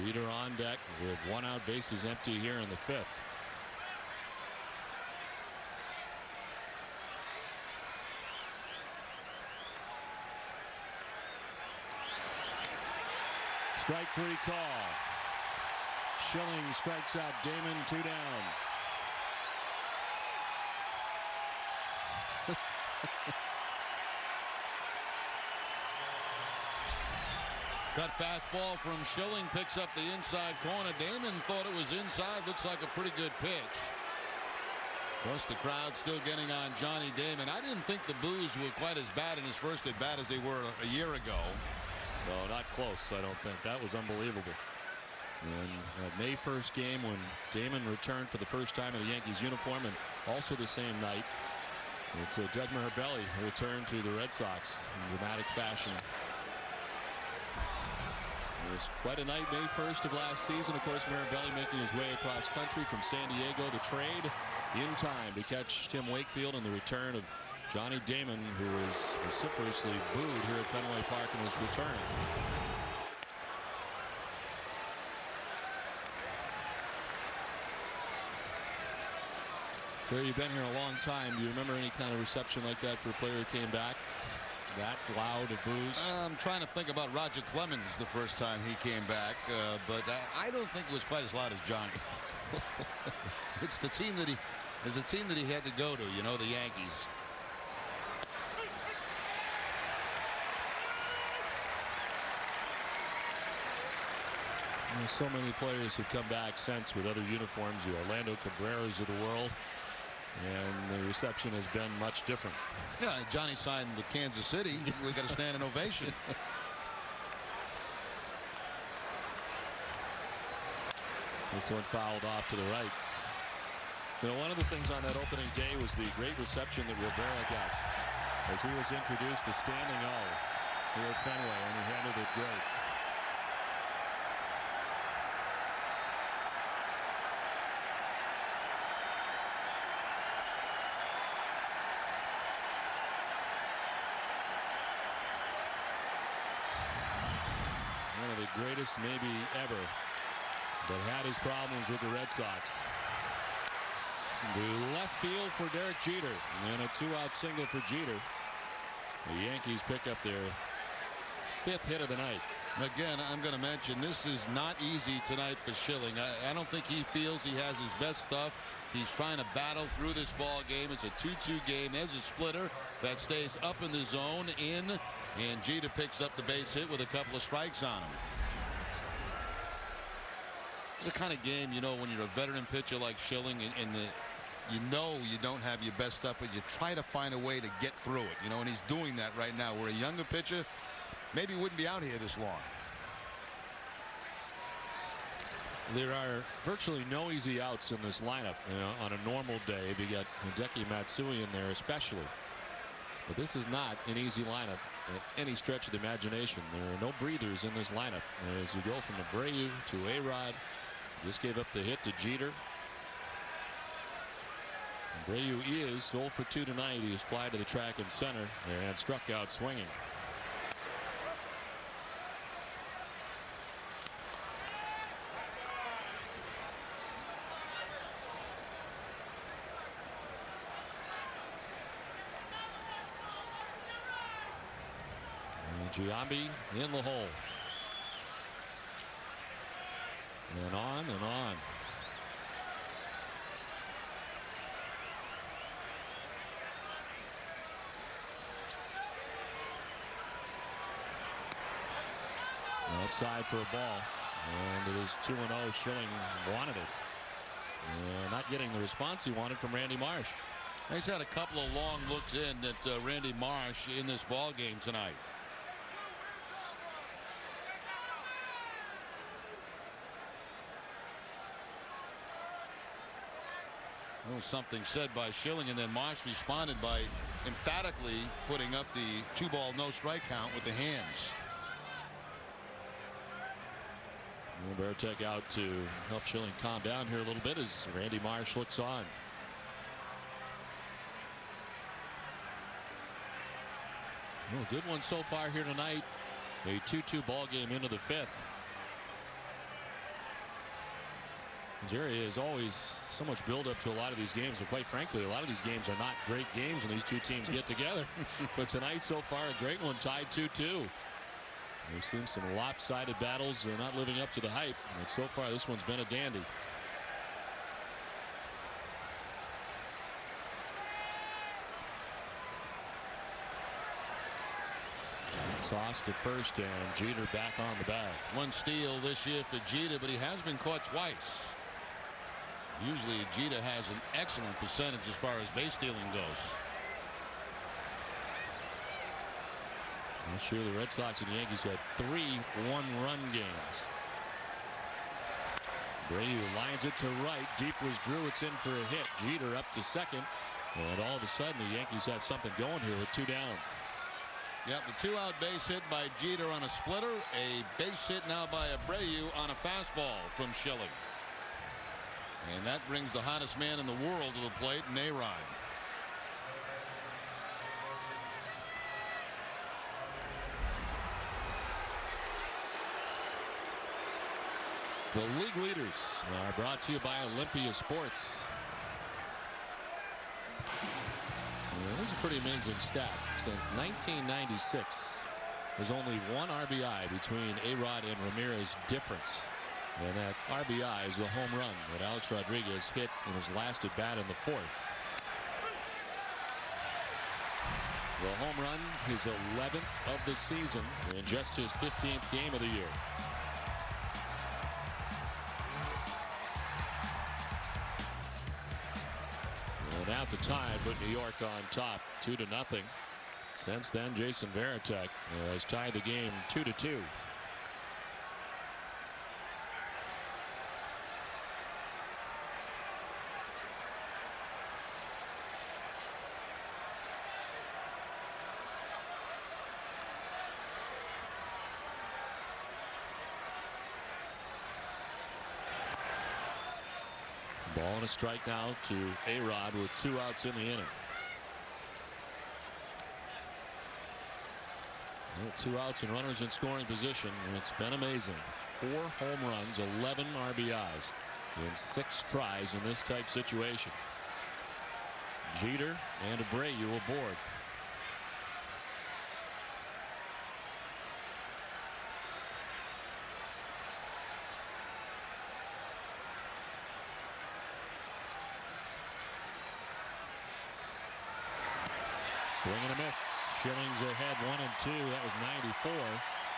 [SPEAKER 1] Jeter on deck with 1 out, bases empty here in the 5th. Strike 3 call. Schilling strikes out Damon, 2 down.
[SPEAKER 4] Cut fastball from Schilling, picks up the inside corner. Damon thought it was inside. Looks like a pretty good pitch. Of course, the crowd still getting on Johnny Damon. I didn't think the boos were quite as bad in his first at bat as they were a year ago.
[SPEAKER 1] No, not close, I don't think. That was unbelievable. And that May 1st game when Damon returned for the first time in a Yankees uniform, and also the same night, it's Doug Mirabelli returned to the Red Sox in dramatic fashion. It was quite a night, May 1st of last season. Of course, Mirabelli making his way across country from San Diego. The trade in time to catch Tim Wakefield and the return of Johnny Damon, who was vociferously booed here at Fenway Park in his return. Terry, you've been here a long time. Do you remember any kind of reception like that for a player who came back? That loud of boos?
[SPEAKER 4] I'm trying to think about Roger Clemens the first time he came back, but I don't think it was quite as loud as Johnny. It's the team that he had to go to, you know, the Yankees.
[SPEAKER 1] So many players have come back since with other uniforms, the Orlando Cabreras of the world, and the reception has been much different.
[SPEAKER 4] Yeah, Johnny signed with Kansas City. We got to stand an ovation.
[SPEAKER 1] This one fouled off to the right. You know, one of the things on that opening day was the great reception that Rivera got as he was introduced to standing O here at Fenway, and he handled it great. One of the greatest maybe ever, but had his problems with the Red Sox. The left field for Derek Jeter, and a 2-out single for Jeter. The Yankees pick up their 5th hit of the night.
[SPEAKER 4] Again, I'm going to mention this is not easy tonight for Schilling. I don't think he feels he has his best stuff. He's trying to battle through this ball game. It's a 2-2 game. There's a splitter that stays up in the zone, and Jeter picks up the base hit with a couple of strikes on him. It's the kind of game, you know, when you're a veteran pitcher like Schilling, and you know you don't have your best stuff, but you try to find a way to get through it, you know, and he's doing that right now. Where a younger pitcher maybe wouldn't be out here this long.
[SPEAKER 1] There are virtually no easy outs in this lineup, you know, on a normal day. If you get Hideki Matsui in there especially. But this is not an easy lineup at any stretch of the imagination. There are no breathers in this lineup. As you go from Abreu to A-Rod, just gave up the hit to Jeter. Abreu is 0 for 2 tonight. He is fly to the track in center and struck out swinging. Giambi in the hole. And on and on. Outside for a ball. And it is 2-0. Schilling wanted it. And not getting the response he wanted from Randy Marsh.
[SPEAKER 4] He's had a couple of long looks in at Randy Marsh in this ball game tonight. Something said by Schilling, and then Marsh responded by emphatically putting up the 2-ball no strike count with the hands.
[SPEAKER 1] Baritek out to help Schilling calm down here a little bit as Randy Marsh looks on. Well, good one so far here tonight. A 2-2 ball game into the 5th. Jerry, is always so much buildup to a lot of these games, and quite frankly, a lot of these games are not great games when these two teams get together. But tonight, so far, a great one, tied 2-2. We've seen some lopsided battles not living up to the hype, but so far this one's been a dandy. Toss to first, and Jeter back on the bag.
[SPEAKER 4] One steal this year for Jeter, but he has been caught twice. Usually Jeter has an excellent percentage as far as base stealing goes.
[SPEAKER 1] Last year the Red Sox and Yankees had 3 one-run games. Abreu lines it to right. Deep was Drew. It's in for a hit. Jeter up to second. And all of a sudden the Yankees have something going here with 2 down.
[SPEAKER 4] Yep, the 2-out base hit by Jeter on a splitter. A base hit now by Abreu on a fastball from Schilling. And that brings the hottest man in the world to the plate, A-Rod.
[SPEAKER 1] The league leaders are brought to you by Olympia Sports. This is a pretty amazing stat. Since 1996, there's only 1 RBI between A-Rod and Ramirez difference. And that RBI is the home run that Alex Rodriguez hit in his last at bat in the 4th. The home run, his 11th of the season, and just his 15th game of the year. And out the tie, but New York on top, 2-0. Since then, Jason Varitek has tied the game 2-2. Ball and a strike now to A-Rod with 2 outs in the inning. 2 outs and runners in scoring position, and it's been amazing. 4 home runs, 11 RBIs in 6 tries in this type situation. Jeter and Abreu aboard. Swing and a miss. Schilling's ahead 1-2. That was 94.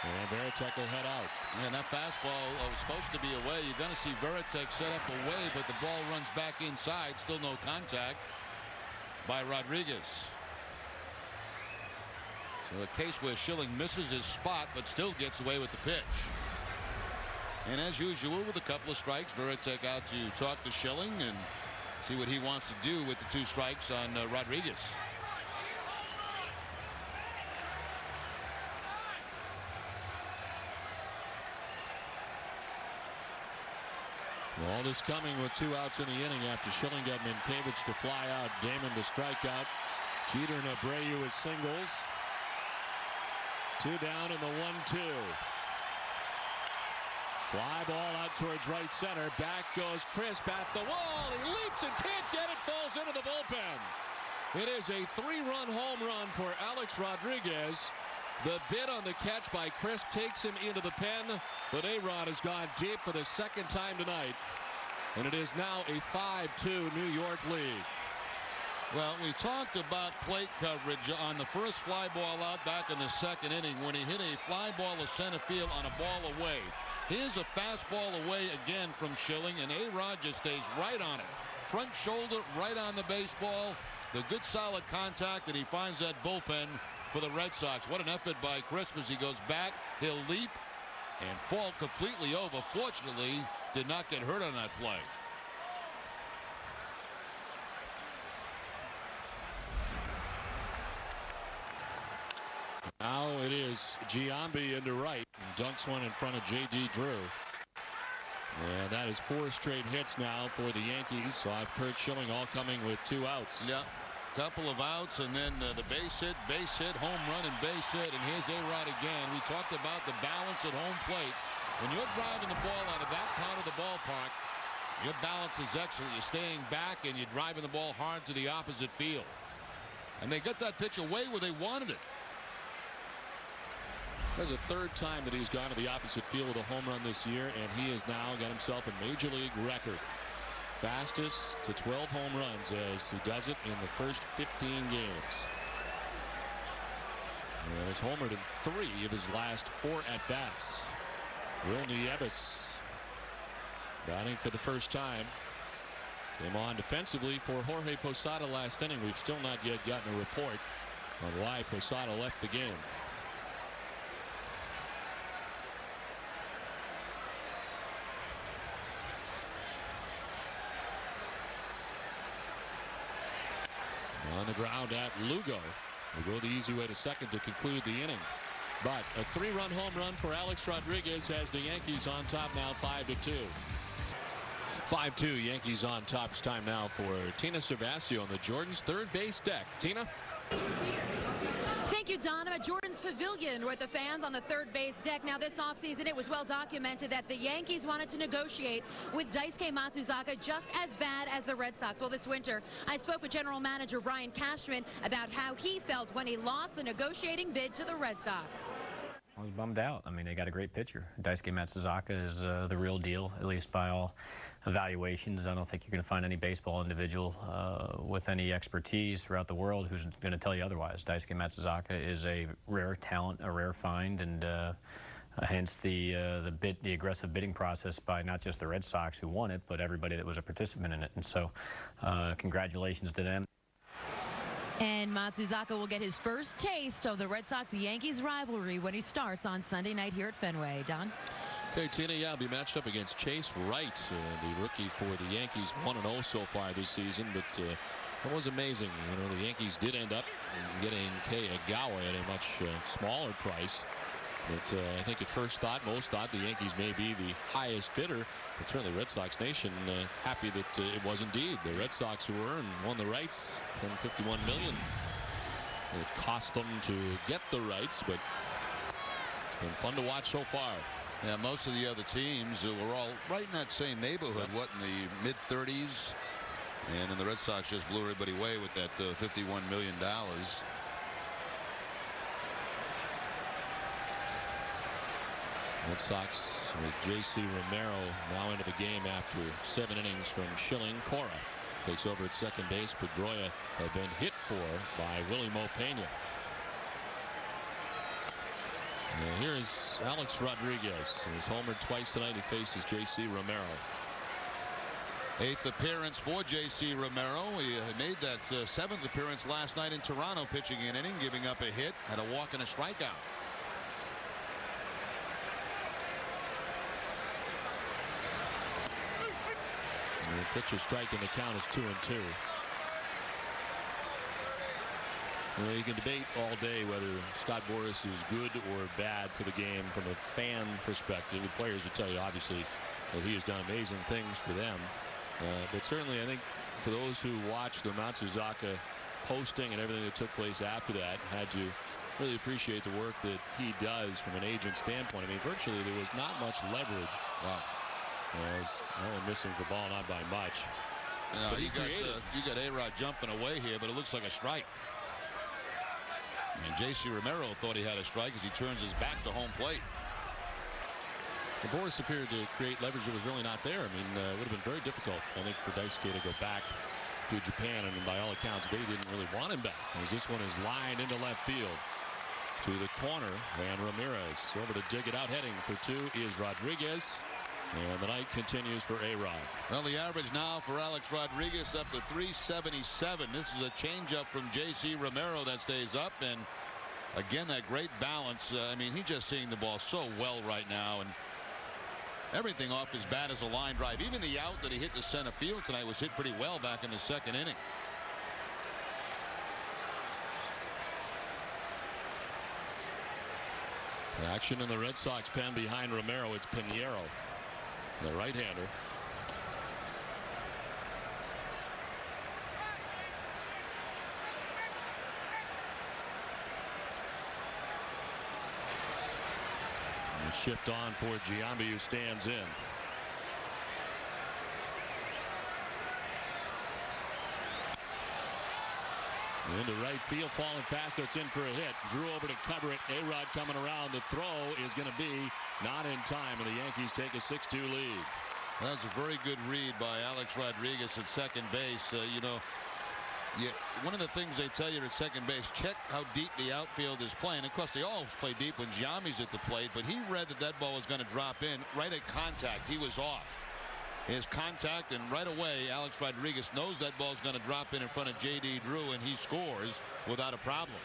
[SPEAKER 1] And Varitek will head out.
[SPEAKER 4] And that fastball was supposed to be away. You're going to see Varitek set up away, but the ball runs back inside. Still no contact by Rodriguez. So a case where Schilling misses his spot, but still gets away with the pitch. And as usual, with a couple of strikes, Varitek out to talk to Schilling and see what he wants to do with the 2 strikes on Rodriguez.
[SPEAKER 1] All this coming with 2 outs in the inning after Schilling got Minkiewicz to fly out, Damon to strike out. Jeter and Abreu as singles. 2 down in the 1-2. Fly ball out towards right center. Back goes Crisp at the wall. He leaps and can't get it. Falls into the bullpen. It is a 3-run home run for Alex Rodriguez. The bid on the catch by Crisp takes him into the pen, but A-Rod has gone deep for the 2nd time tonight, and it is now a 5-2 New York lead.
[SPEAKER 4] Well, we talked about plate coverage on the first fly ball out back in the 2nd inning when he hit a fly ball to center field on a ball away. Here's a fastball away again from Schilling, and A-Rod just stays right on it. Front shoulder right on the baseball. The good solid contact, and he finds that bullpen for the Red Sox. What an effort by Crisp as he goes back. He'll leap and fall completely over. Fortunately, did not get hurt on that play.
[SPEAKER 1] Now it is Giambi into right and dunks one in front of J.D. Drew. And that is 4 straight hits now for the Yankees. So I've Curt, Schilling all coming with 2 outs.
[SPEAKER 4] Yeah. Couple of outs, and then the base hit, home run, and base hit. And here's A-Rod again. We talked about the balance at home plate. When you're driving the ball out of that part of the ballpark, your balance is excellent. You're staying back, and you're driving the ball hard to the opposite field. And they got that pitch away where they wanted it.
[SPEAKER 1] That's the 3rd time that he's gone to the opposite field with a home run this year, and he has now got himself a major league record. Fastest to 12 home runs as he does it in the first 15 games. And has homered in 3 of his last 4 at-bats. Will Nieves batting for the first time. Came on defensively for Jorge Posada last inning. We've still not yet gotten a report on why Posada left the game. On the ground at Lugo. Will go the easy way to second to conclude the inning. But a 3-run home run for Alex Rodriguez has the Yankees on top now 5-2. 5-2 Yankees on top. It's time now for Tina Cervasio on the Jordan's third base deck. Tina?
[SPEAKER 2] Thank you, Don. I'm at Jordan's Pavilion with the fans on the third base deck. Now, this offseason, it was well documented that the Yankees wanted to negotiate with Daisuke Matsuzaka just as bad as the Red Sox. Well, this winter, I spoke with General Manager Brian Cashman about how he felt when he lost the negotiating bid to the Red Sox.
[SPEAKER 6] I was bummed out. I mean, they got a great pitcher. Daisuke Matsuzaka is the real deal, at least by all evaluations. I don't think you're going to find any baseball individual with any expertise throughout the world who's going to tell you otherwise. Daisuke Matsuzaka is a rare talent, a rare find, and hence the aggressive bidding process by not just the Red Sox who won it, but everybody that was a participant in it. And so, congratulations to them.
[SPEAKER 2] And Matsuzaka will get his first taste of the Red Sox-Yankees rivalry when he starts on Sunday night here at Fenway. Don?
[SPEAKER 1] Okay, Tina, yeah, be matched up against Chase Wright, the rookie for the Yankees, 1-0 so far this season, but it was amazing. You know, the Yankees did end up getting Kei Agawa at a much smaller price. But I think at first thought, most thought the Yankees may be the highest bidder. But certainly Red Sox Nation happy that it was indeed the Red Sox who were and won the rights from $51 million. It cost them to get the rights, but it's been fun to watch so far.
[SPEAKER 4] Yeah, most of the other teams were all right in that same neighborhood, what, in the mid-30s? And then the Red Sox just blew everybody away with that $51 million.
[SPEAKER 1] Red Sox with J.C. Romero now into the game after 7 innings from Schilling. Cora takes over at second base. Pedroia had been hit for by Willie Mo Pena. And here's Alex Rodriguez. He's homered twice tonight. He faces J.C. Romero.
[SPEAKER 4] 8th appearance for J.C. Romero. He made that 7th appearance last night in Toronto, pitching an inning, giving up a hit, had a walk and a strikeout.
[SPEAKER 1] The pitcher striking the count is 2-2. You know, you can debate all day whether Scott Boras is good or bad for the game from a fan perspective. The players will tell you, obviously, that he has done amazing things for them. But certainly, I think for those who watched the Matsuzaka posting and everything that took place after that, had to really appreciate the work that he does from an agent standpoint. I mean, virtually there was not much leverage.
[SPEAKER 4] Wow.
[SPEAKER 1] As only missing for ball, not by much.
[SPEAKER 4] You got A-Rod jumping away here, but it looks like a strike. And J.C. Romero thought he had a strike as he turns his back to home plate.
[SPEAKER 1] The Boras appeared to create leverage that was really not there. I mean, it would have been very difficult, I think, for Daisuke to go back to Japan, and by all accounts, they didn't really want him back, as this one is lined into left field. To the corner, and Ramirez over to dig it out. Heading for 2 is Rodriguez. And the night continues for A-Rod.
[SPEAKER 4] Well, the average now for Alex Rodriguez up to 377. This is a changeup from J.C. Romero that stays up. And again, that great balance. I mean, he's just seeing the ball so well right now. And everything off his bat is a line drive. Even the out that he hit to center field tonight was hit pretty well back in the 2nd inning.
[SPEAKER 1] The action in the Red Sox pen behind Romero. It's Pinheiro, the right-hander. Shift on for Giambi, who stands in. Into right field, falling fast. It's in for a hit. Drew over to cover it. A-Rod coming around. The throw is going to be not in time, and the Yankees take a 6-2 lead.
[SPEAKER 4] That's a very good read by Alex Rodriguez at second base. You know, Yeah, one of the things they tell you at second base, check how deep the outfield is playing. Of course, they always play deep when Giambi's at the plate, but he read that ball was going to drop in right at contact. He was off his contact, and right away, Alex Rodriguez knows that ball is going to drop in front of J.D. Drew, and he scores without a problem.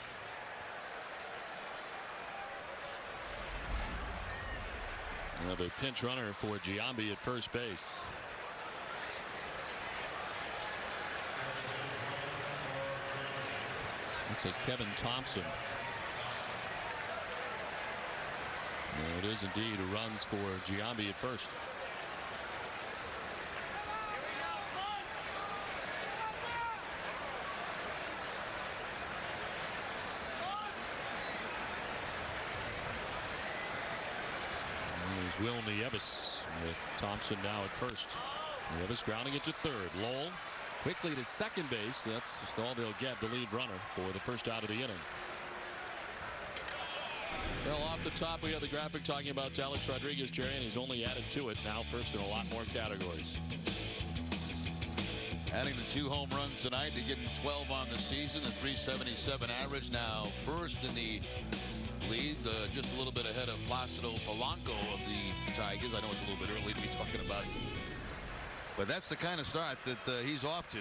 [SPEAKER 1] Another pinch runner for Giambi at first base. Looks like Kevin Thompson. There it is indeed, who runs for Giambi at first. There's Will Nieves with Thompson now at first. Nieves grounding it to third. Lowell quickly to second base. That's just all they'll get, the lead runner, for the first out of the inning. Well, off the top, we have the graphic talking about Alex Rodriguez, Jerry, and he's only added to it, now first in a lot more categories.
[SPEAKER 4] Adding the 2 home runs tonight to getting 12 on the season, a .377 average, now first in the lead, just a little bit ahead of Placido Polanco of the Tigers. I know it's a little bit early to be talking about, but that's the kind of start that he's off to.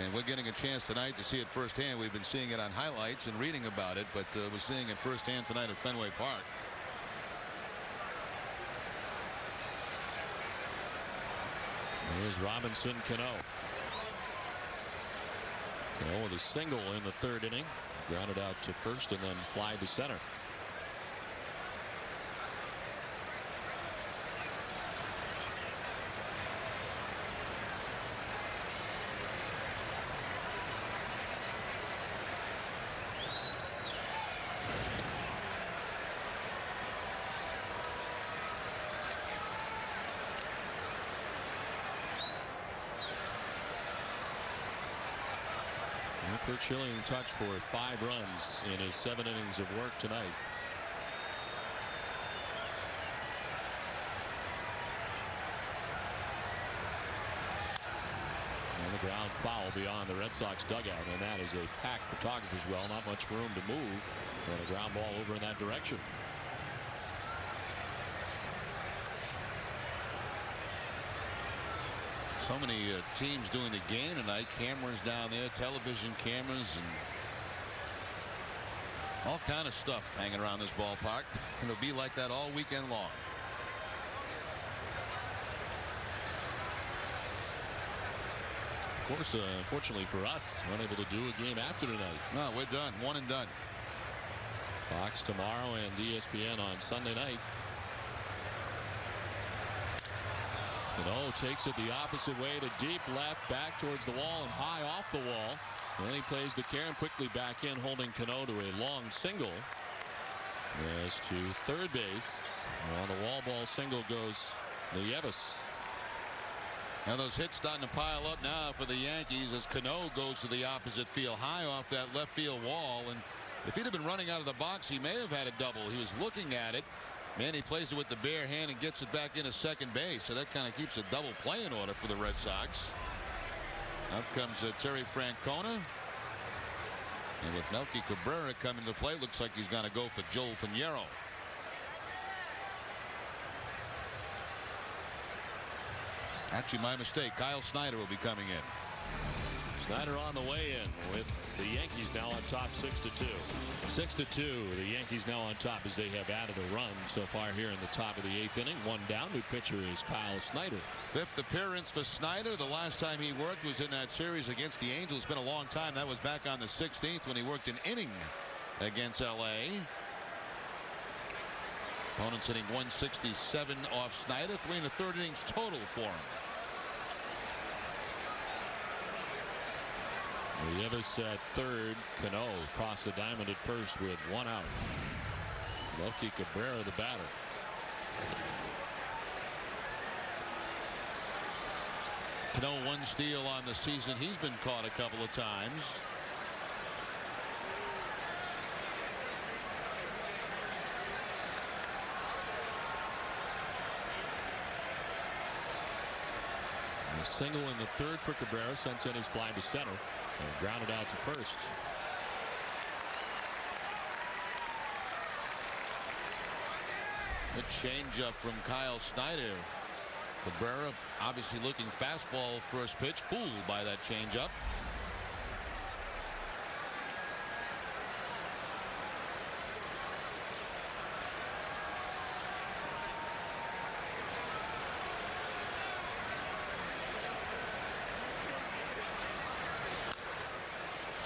[SPEAKER 4] And we're getting a chance tonight to see it firsthand. We've been seeing it on highlights and reading about it, but we're seeing it firsthand tonight at Fenway Park.
[SPEAKER 1] Here's Robinson Cano. Cano with a single in the third inning. Grounded out to first and then fly to center. Curt Schilling touched for 5 runs in his 7 innings of work tonight. And the ground foul beyond the Red Sox dugout, and that is a packed photographer's well. Not much room to move, but a ground ball over in that direction.
[SPEAKER 4] So many teams doing the game tonight. Cameras down there, television cameras, and all kind of stuff hanging around this ballpark. And it'll be like that all weekend long.
[SPEAKER 1] Of course, unfortunately for us, we're unable to do a game after tonight.
[SPEAKER 4] No, we're done. One and done.
[SPEAKER 1] Fox tomorrow and ESPN on Sunday night. Cano takes it the opposite way to deep left, back towards the wall and high off the wall. Then he plays to Karen, quickly back in, holding Cano to a long single. As to third base. On the wall ball single goes Nieves.
[SPEAKER 4] Now those hits starting to pile up now for the Yankees as Cano goes to the opposite field, high off that left field wall. And if he'd have been running out of the box, he may have had a double. He was looking at it. Man, he plays it with the bare hand and gets it back into second base. So that kind of keeps a double play in order for the Red Sox. Up comes Terry Francona. And with Melky Cabrera coming to play, looks like he's going to go for Joel Pinheiro. Actually, my mistake. Kyle Snyder will be coming in.
[SPEAKER 1] Snyder on the way in with the Yankees now on top 6-2. 6-2. The Yankees now on top as they have added a run so far here in the top of the 8th inning. One down. New pitcher is Kyle Snyder.
[SPEAKER 4] 5th appearance for Snyder. The last time he worked was in that series against the Angels. It's been a long time. That was back on the 16th when he worked an inning against LA. Opponents hitting 167 off Snyder. 3 1/3 innings total for him.
[SPEAKER 1] Nieves at third. Cano across the diamond at first with 1 out. Melky Cabrera the batter.
[SPEAKER 4] Cano 1 steal on the season. He's been caught a couple of times.
[SPEAKER 1] single in the third for Cabrera sends innings flying to center and grounded out to first.
[SPEAKER 4] The changeup from Kyle Snyder. Cabrera obviously looking fastball first pitch, fooled by that changeup.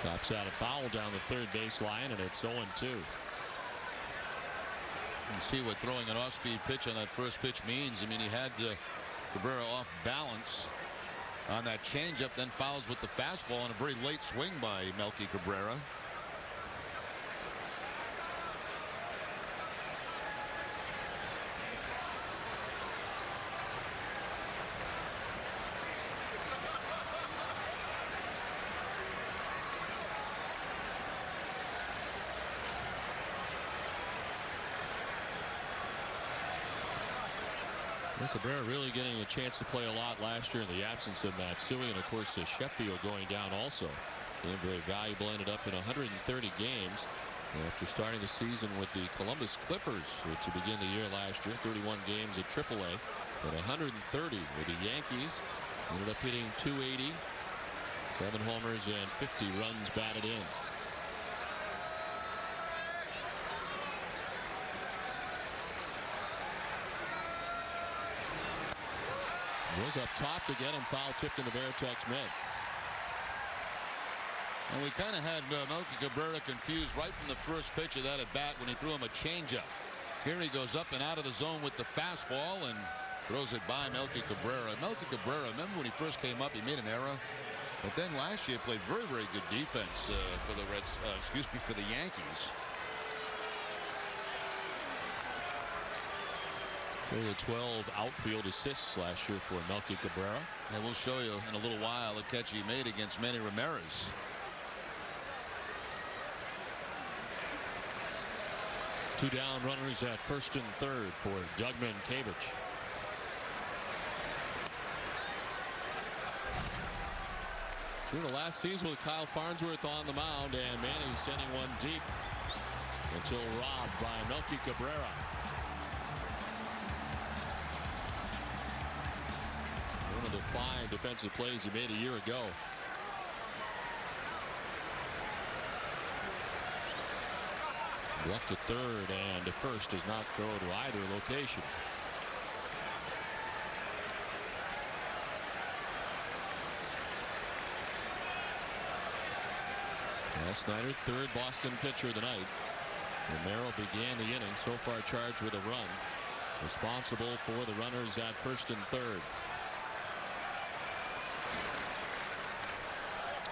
[SPEAKER 1] Chops out a foul down the third base line, and it's 0-2.
[SPEAKER 4] And see what throwing an off-speed pitch on that first pitch means. I mean, he had Cabrera off balance on that changeup, then fouls with the fastball on a very late swing by Melky Cabrera.
[SPEAKER 1] Cabrera really getting a chance to play a lot last year in the absence of Matsui, and of course Sheffield going down also. Being very valuable, ended up in 130 games after starting the season with the Columbus Clippers to begin the year last year. 31 games at AAA, but 130 with the Yankees. Ended up hitting .280, 7 homers and 50 runs batted in. Was up top to get him, foul tipped into Veritek's mid.
[SPEAKER 4] And we kind of had Melky Cabrera confused right from the first pitch of that at bat when he threw him a changeup. Here he goes up and out of the zone with the fastball and throws it by Melky Cabrera. Melky Cabrera, remember when he first came up, he made an error, but then last year played very, very good defense for the for the Yankees.
[SPEAKER 1] Only 12 outfield assists last year for Melky Cabrera.
[SPEAKER 4] And we'll show you in a little while a catch he made against Manny Ramirez.
[SPEAKER 1] Two down runners at first and third for Doug Mientkiewicz. Through the last season with Kyle Farnsworth on the mound, and Manny sending one deep until robbed by Melky Cabrera. One of the fine defensive plays he made a year ago. Left to third and to first does not throw to either location. Well, Snyder, third Boston pitcher of the night. Romero began the inning, so far charged with a run. Responsible for the runners at first and third.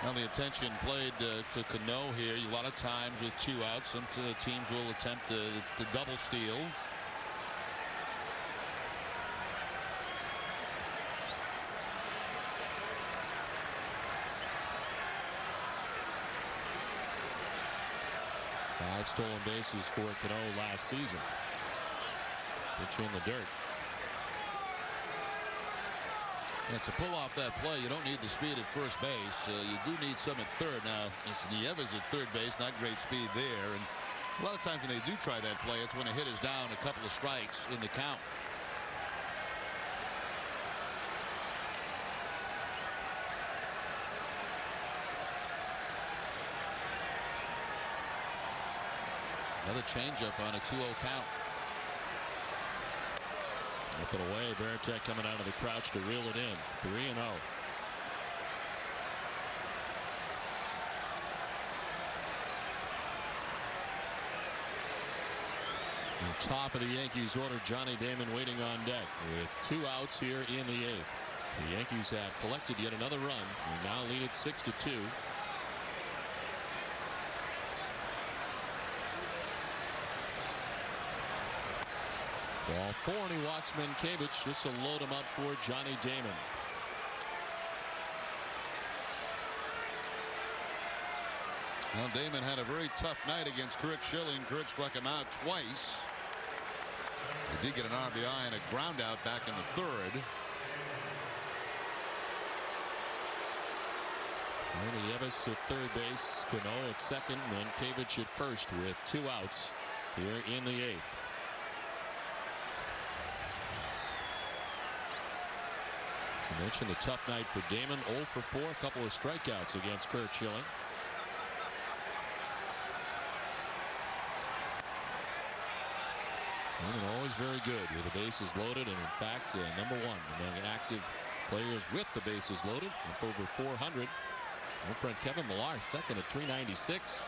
[SPEAKER 4] Now the attention played to Cano here. A lot of times with 2 outs, some teams will attempt to double steal.
[SPEAKER 1] Five stolen bases for Cano last season. Pitch in the dirt.
[SPEAKER 4] And to pull off that play, you don't need the speed at first base. You do need some at third. Now, it's Nieves at third base, not great speed there. And a lot of times when they do try that play, it's when a hit is down a couple of strikes in the count. Another changeup on a 2-0 count.
[SPEAKER 1] Up and away, Veritek coming out of the crouch to reel it in. 3-0. The top of the Yankees order, Johnny Damon waiting on deck with 2 outs here in the 8th. The Yankees have collected yet another run and now lead it 6-2. Ball 4, and he walks Mientkiewicz just to load him up for Johnny Damon.
[SPEAKER 4] Well, Damon had a very tough night against Curt Schilling. Curt struck him out twice. He did get an RBI and a ground out back in the 3rd.
[SPEAKER 1] Ernie Evis at third base, Cano at second, and Kavich at first with 2 outs here in the 8th. As I mentioned, the tough night for Damon. 0 for 4, a couple of strikeouts against Curt Schilling. Damon always very good with the bases loaded, and in fact, number 1 among active players with the bases loaded, up over 400. Our friend Kevin Millar second at 396.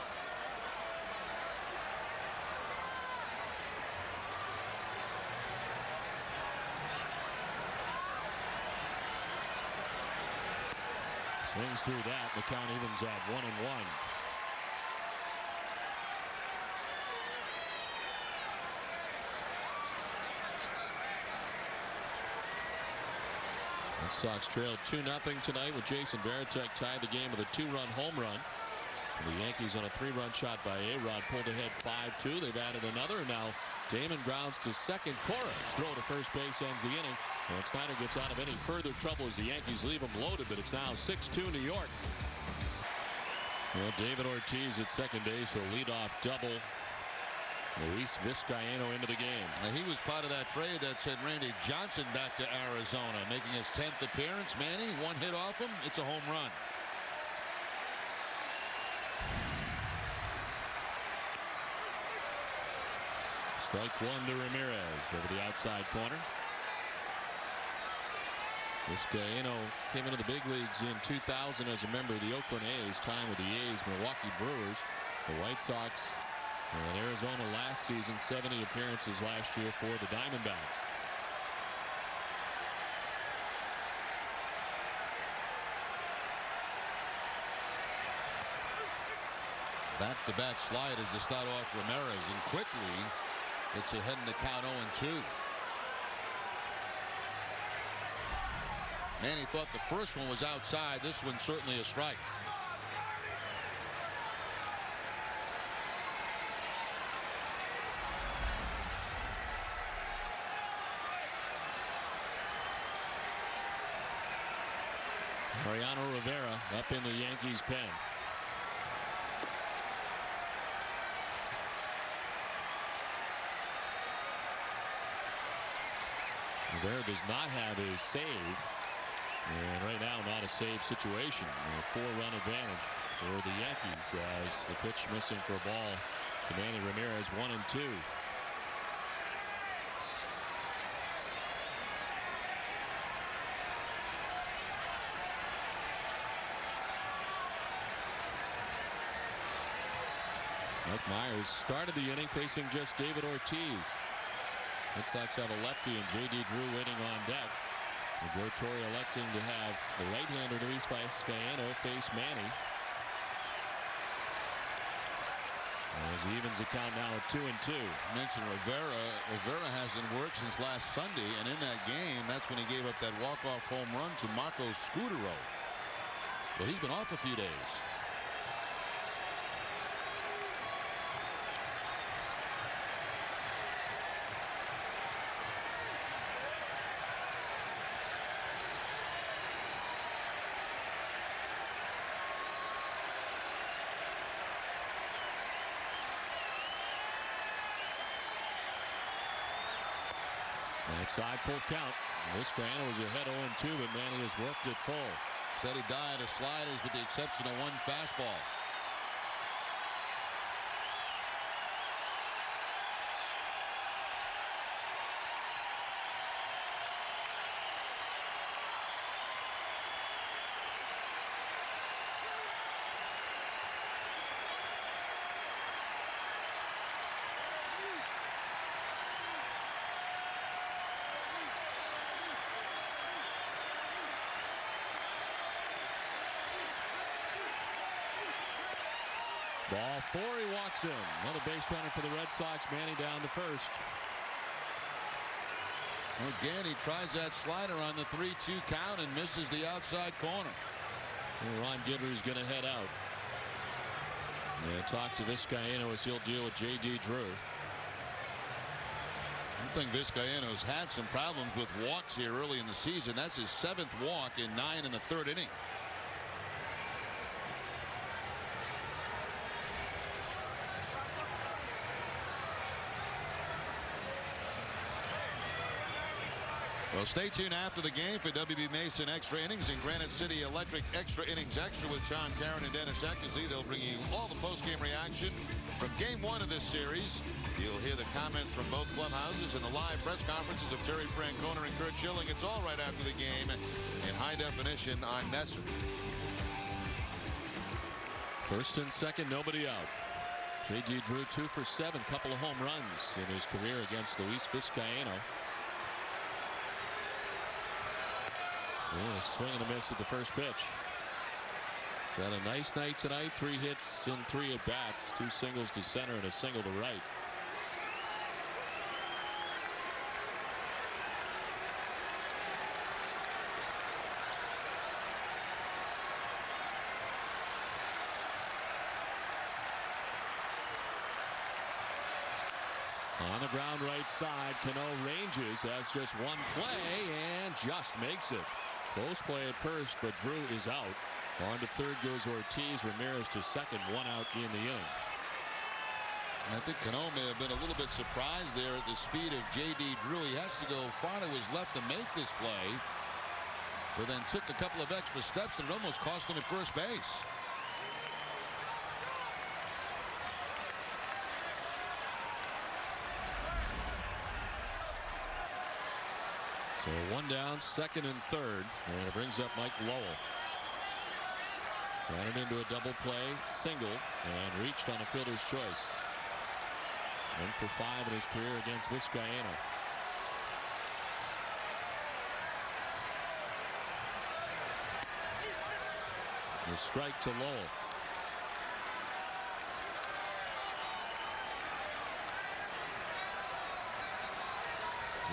[SPEAKER 1] Swings through that. The count evens at 1-1. Red Sox trailed 2-0 tonight with Jason Varitek tied the game with a 2-run home run. The Yankees on a 3-run shot by A-Rod pulled ahead 5-2. They've added another, and now Damon grounds to second. Cora's throw to first base ends the inning, and Snyder gets out of any further trouble as the Yankees leave him loaded, but it's now 6-2 New York. Well, David Ortiz at second base, a leadoff double. Luis Vizcaino into the game.
[SPEAKER 4] Now, he was part of that trade that sent Randy Johnson back to Arizona, making his 10th appearance. Manny, 1 hit off him. It's a home run.
[SPEAKER 1] Strike 1 to Ramirez over the outside corner. Vizcaino came into the big leagues in 2000 as a member of the Oakland A's, time with the A's, Milwaukee Brewers, the White Sox, and Arizona last season. 70 appearances last year for the Diamondbacks.
[SPEAKER 4] Back-to-back sliders to start off Ramirez, and quickly it's ahead in the count 0-2. Manny thought the first one was outside. This one's certainly a strike.
[SPEAKER 1] Mariano Rivera up in the Yankees pen. Rivera does not have a save, and right now not a save situation. A 4-run advantage for the Yankees as the pitch missing for a ball to Manny Ramirez. 1-2. Mike Myers started the inning facing just David Ortiz. Red Sox have a lefty and J.D. Drew waiting on deck. And Joe Torre electing to have the right-hander Luis Vizcaino face Manny. As he evens the count now at 2-2.
[SPEAKER 4] Mentioned Rivera. Rivera hasn't worked since last Sunday, and in that game, that's when he gave up that walk-off home run to Marco Scutaro. But he's been off a few days.
[SPEAKER 1] Outside full count. Vizcaino was ahead 0-2, but Manny has worked it full.
[SPEAKER 4] Said he died of sliders with the exception of one fastball.
[SPEAKER 1] Ball 4, he walks in. Another base runner for the Red Sox. Manny down to first.
[SPEAKER 4] Again, he tries that slider on the 3-2 count and misses the outside corner.
[SPEAKER 1] And Ron Guidry's going to head out. And talk to Vizcaino as he'll deal with J.D. Drew.
[SPEAKER 4] I think Vizcaino's had some problems with walks here early in the season. That's his 7th walk in 9 1/3 innings. Well, stay tuned after the game for WB Mason Extra Innings and Granite City Electric Extra Innings Extra with Sean Caron and Dennis Eckersley. They'll bring you all the post-game reaction from Game 1 of this series. You'll hear the comments from both clubhouses and the live press conferences of Terry Francona and Curt Schilling. It's all right after the game in high definition on Nesser.
[SPEAKER 1] First and second, nobody out. J.D. Drew 2 for 7, couple of home runs in his career against Luis Vizcaino. Swing and a miss at the first pitch. He's had a nice night tonight. 3 hits in 3 at bats, 2 singles to center and a single to right. On the ground right side, Cano ranges, has just one play and just makes it. Close play at first, but Drew is out. On to third goes Ortiz. Ramirez to second, 1 out in the inning.
[SPEAKER 4] I think Cano may have been a little bit surprised there at the speed of J.D. Drew. He has to go far to his left to make this play, but then took a couple of extra steps and it almost cost him at first base.
[SPEAKER 1] So 1 down, second and third, and it brings up Mike Lowell. Ran it into a double play, single, and reached on a fielder's choice. 1 for 5 in his career against Vizcaino. The strike to Lowell.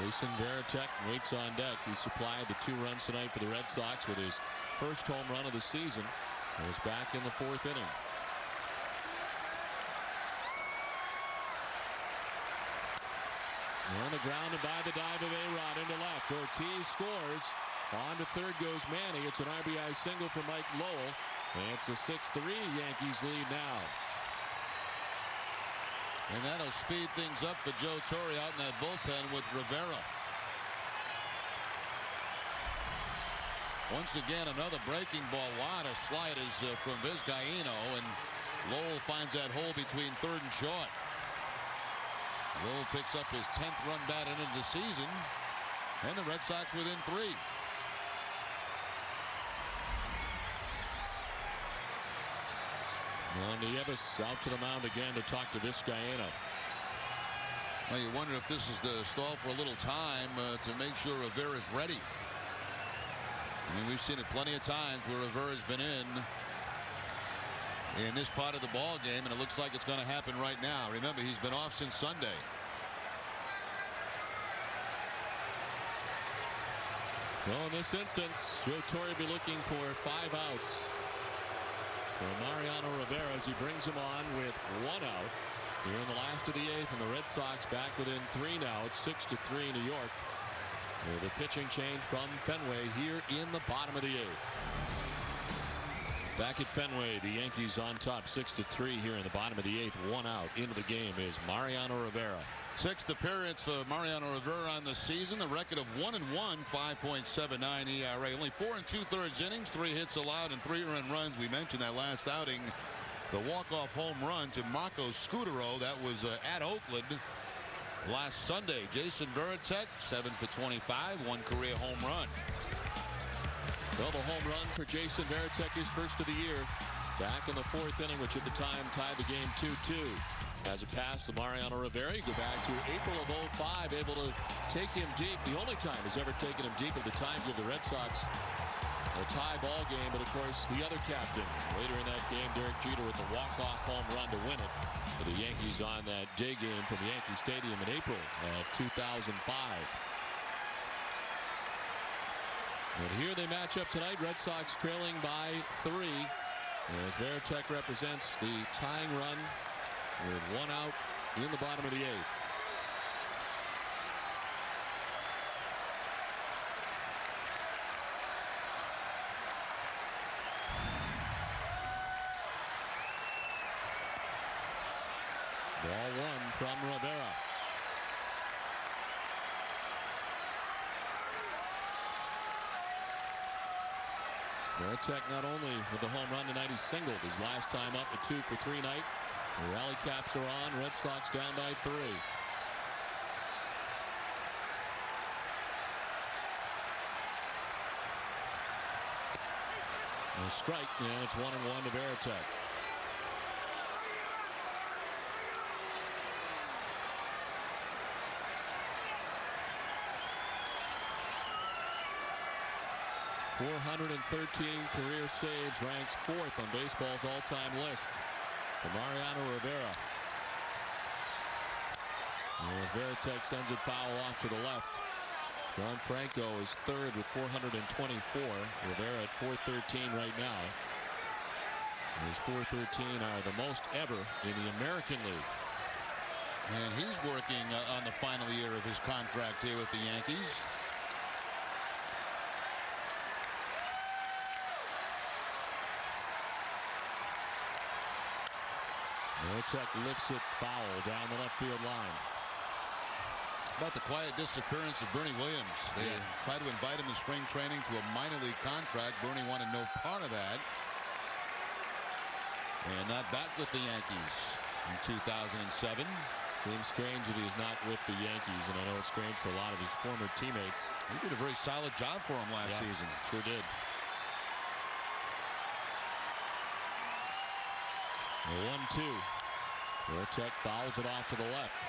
[SPEAKER 1] Jason Varitek waits on deck. He supplied the 2 runs tonight for the Red Sox with his first home run of the season. He was back in the 4th inning. On the ground and by the dive of A-Rod into left. Ortiz scores. On to third goes Manny. It's an RBI single for Mike Lowell. And it's a 6-3 Yankees lead now.
[SPEAKER 4] And that'll speed things up for Joe Torre out in that bullpen with Rivera. Once again, another breaking ball. Lot of sliders from Vizcaino, and Lowell finds that hole between third and short. Lowell picks up his 10th run batted into the season, and the Red Sox within 3.
[SPEAKER 1] On to Yevis, out to the mound again to talk to Vizcaino.
[SPEAKER 4] Well, you wonder if this is the stall for a little time to make sure Rivera's ready. I mean, we've seen it plenty of times where Rivera's been in this part of the ball game, and it looks like it's going to happen right now. Remember, he's been off since Sunday.
[SPEAKER 1] Well, in this instance, Joe Torre will be looking for 5 outs for Mariano Rivera as he brings him on with 1 out here in the last of the 8th, and the Red Sox back within 3 now. It's 6-3 New York. With a pitching change from Fenway here in the bottom of the 8th. Back at Fenway, the Yankees on top 6-3 here in the bottom of the 8th. 1 out into the game is Mariano Rivera.
[SPEAKER 4] 6th appearance for Mariano Rivera on the season. The record of 1-1, 5.79 ERA. Only 4 2/3 innings, 3 hits allowed, and 3 earned runs. We mentioned that last outing. The walk-off home run to Marco Scutaro. That was at Oakland last Sunday. Jason Varitek, 7 for 25, 1 career home run.
[SPEAKER 1] Well, the home run for Jason Varitek, his first of the year. Back in the 4th inning, which at the time tied the game 2-2. As a pass to Mariano Rivera, you go back to April of 05, able to take him deep. The only time he's ever taken him deep at the time, give the Red Sox a tie ball game. But of course, the other captain later in that game, Derek Jeter, with the walk-off home run to win it for the Yankees on that day game from Yankee Stadium in April of 2005. And here they match up tonight. Red Sox trailing by 3 as Varitek represents the tying run with 1 out in the bottom of the 8th. Ball 1 from Rivera. Pettitte not only with the home run tonight, he singled his last time up, a 2-for-3 night. The rally caps are on. Red Sox down by 3. A strike, and it's 1-1 to Pettitte. .413 career saves, ranks 4th on baseball's all-time list for Mariano Rivera. As Pettitte sends it foul off to the left. John Franco is 3rd with 424. Rivera at 413 right now. His 413 are the most ever in the American League.
[SPEAKER 4] And he's working on the final year of his contract here with the Yankees.
[SPEAKER 1] Pettitte lifts it foul down the left field line.
[SPEAKER 4] About the quiet disappearance of Bernie Williams. They tried to invite him in spring training to a minor league contract. Bernie wanted no part of that. And not back with the Yankees in 2007.
[SPEAKER 1] Seems strange that he's not with the Yankees, and I know it's strange for a lot of his former teammates.
[SPEAKER 4] He did a very solid job for him last season.
[SPEAKER 1] Sure did. The 1-2. Pettitte fouls it off to the left.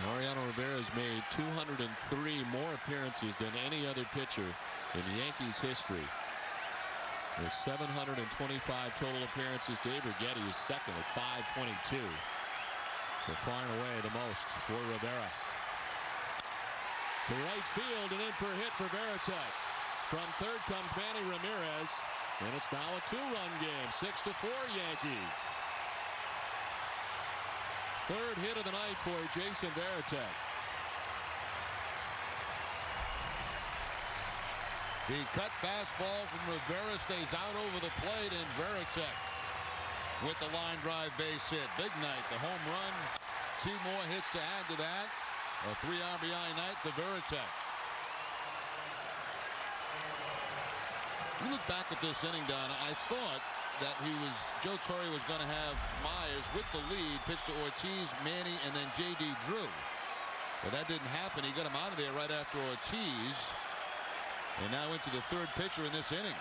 [SPEAKER 1] Mariano Rivera has made 203 more appearances than any other pitcher in Yankees history. With 725 total appearances, Dave Righetti is second at 522. So far and away the most for Rivera. To right field and in for a hit for Pettitte. From third comes Manny Ramirez, and it's now a 2-run game, 6-4 Yankees. Third hit of the night for Jason Pettitte.
[SPEAKER 4] The cut fastball from Rivera stays out over the plate, and Pettitte with the line drive base hit. Big night, the home run. 2 more hits to add to that. A 3 RBI night for Pettitte. You look back at this inning, Don. I thought that Joe Torre was going to have Myers with the lead, pitch to Ortiz, Manny, and then J.D. Drew. But that didn't happen. He got him out of there right after Ortiz, and now into the third pitcher in this inning.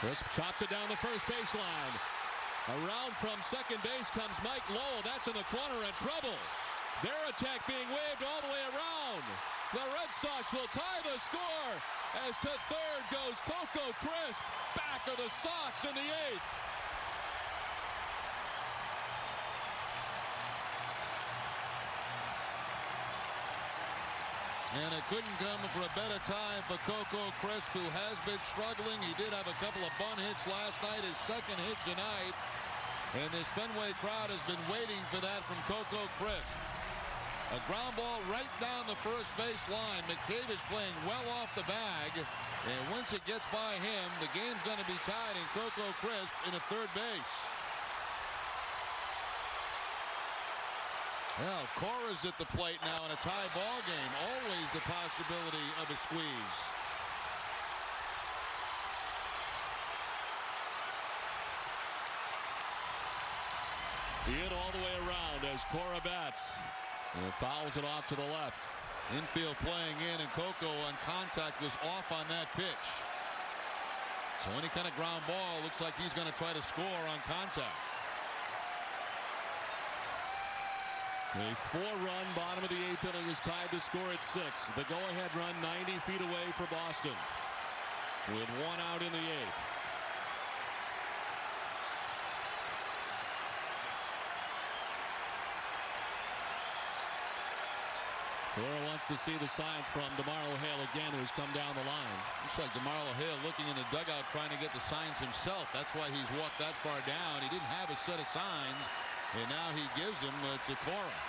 [SPEAKER 1] Crisp chops it down the first baseline. Around from second base comes Mike Lowell. That's in the corner and trouble. Pettitte being waved all the way around. The Red Sox will tie the score as to third goes Coco Crisp. Back of the Sox in the 8th.
[SPEAKER 4] And it couldn't come for a better time for Coco Crisp, who has been struggling. He did have a couple of bunt hits last night, his second hit tonight. And this Fenway crowd has been waiting for that from Coco Crisp. A ground ball right down the first base line. McCabe is playing well off the bag. And once it gets by him, the game's going to be tied in Coco Crisp in at third base. Well, Cora's at the plate now in a tie ball game. Always the possibility of a squeeze.
[SPEAKER 1] He hit all the way around as Cora bats. And fouls it off to the left.
[SPEAKER 4] Infield playing in, and Coco on contact was off on that pitch. So any kind of ground ball, looks like he's going to try to score on contact.
[SPEAKER 1] A 4-run bottom of the 8th inning has tied the score at 6. The go-ahead run 90 feet away for Boston with 1 out in the 8th. Cora wants to see the signs from DeMar O'Hale again, who's come down the line.
[SPEAKER 4] Looks like DeMar O'Hale looking in the dugout trying to get the signs himself. That's why he's walked that far down. He didn't have a set of signs, and now he gives them to Cora.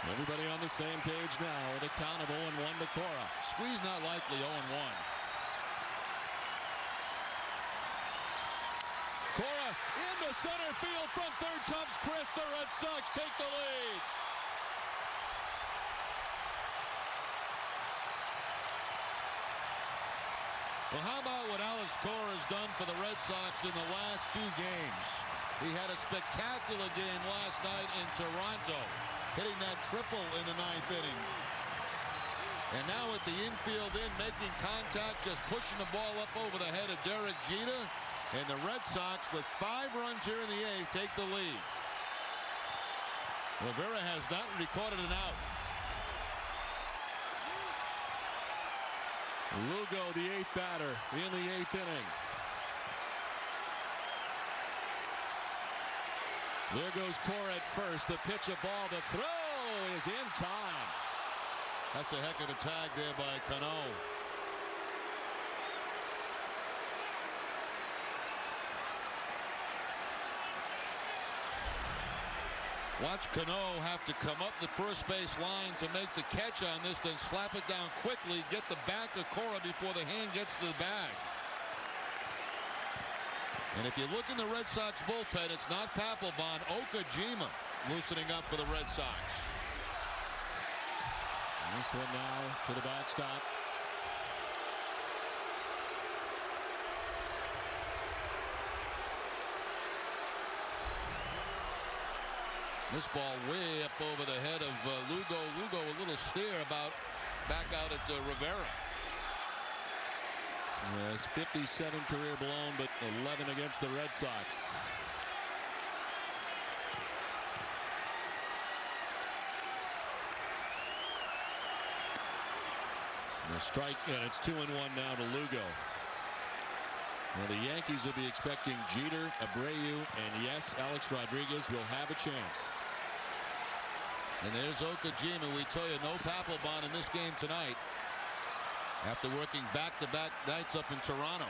[SPEAKER 1] Everybody on the same page now with a count of 0-1 to Cora.
[SPEAKER 4] Squeeze not likely, 0-1.
[SPEAKER 1] to center field. From third comes Chris. The Red Sox take the lead.
[SPEAKER 4] Well, how about what Alex Cora has done for the Red Sox in the last 2 games? He had a spectacular game last night in Toronto, hitting that triple in the 9th inning. And now at the infield making contact, just pushing the ball up over the head of Derek Jeter. And the Red Sox, with 5 runs here in the 8th, take the lead. Rivera has not recorded an out.
[SPEAKER 1] Lugo, the 8th batter, in the 8th inning. There goes Cora at first. The pitch, a ball. The throw is in time.
[SPEAKER 4] That's a heck of a tag there by Cano. Watch Cano have to come up the first base line to make the catch on this, then slap it down quickly, get the back of Cora before the hand gets to the bag. And if you look in the Red Sox bullpen, it's not Papelbon, Okajima loosening up for the Red Sox.
[SPEAKER 1] And this one now to the backstop.
[SPEAKER 4] This ball way up over the head of Lugo. Lugo a little stare about back out at Rivera.
[SPEAKER 1] His 57 career blown, but 11 against the Red Sox. And a strike, and it's 2-1 now to Lugo. Now the Yankees will be expecting Jeter, Abreu, and yes, Alex Rodriguez will have a chance.
[SPEAKER 4] And there's Okajima. We tell you, no Papelbon in this game tonight after working back-to-back nights up in Toronto.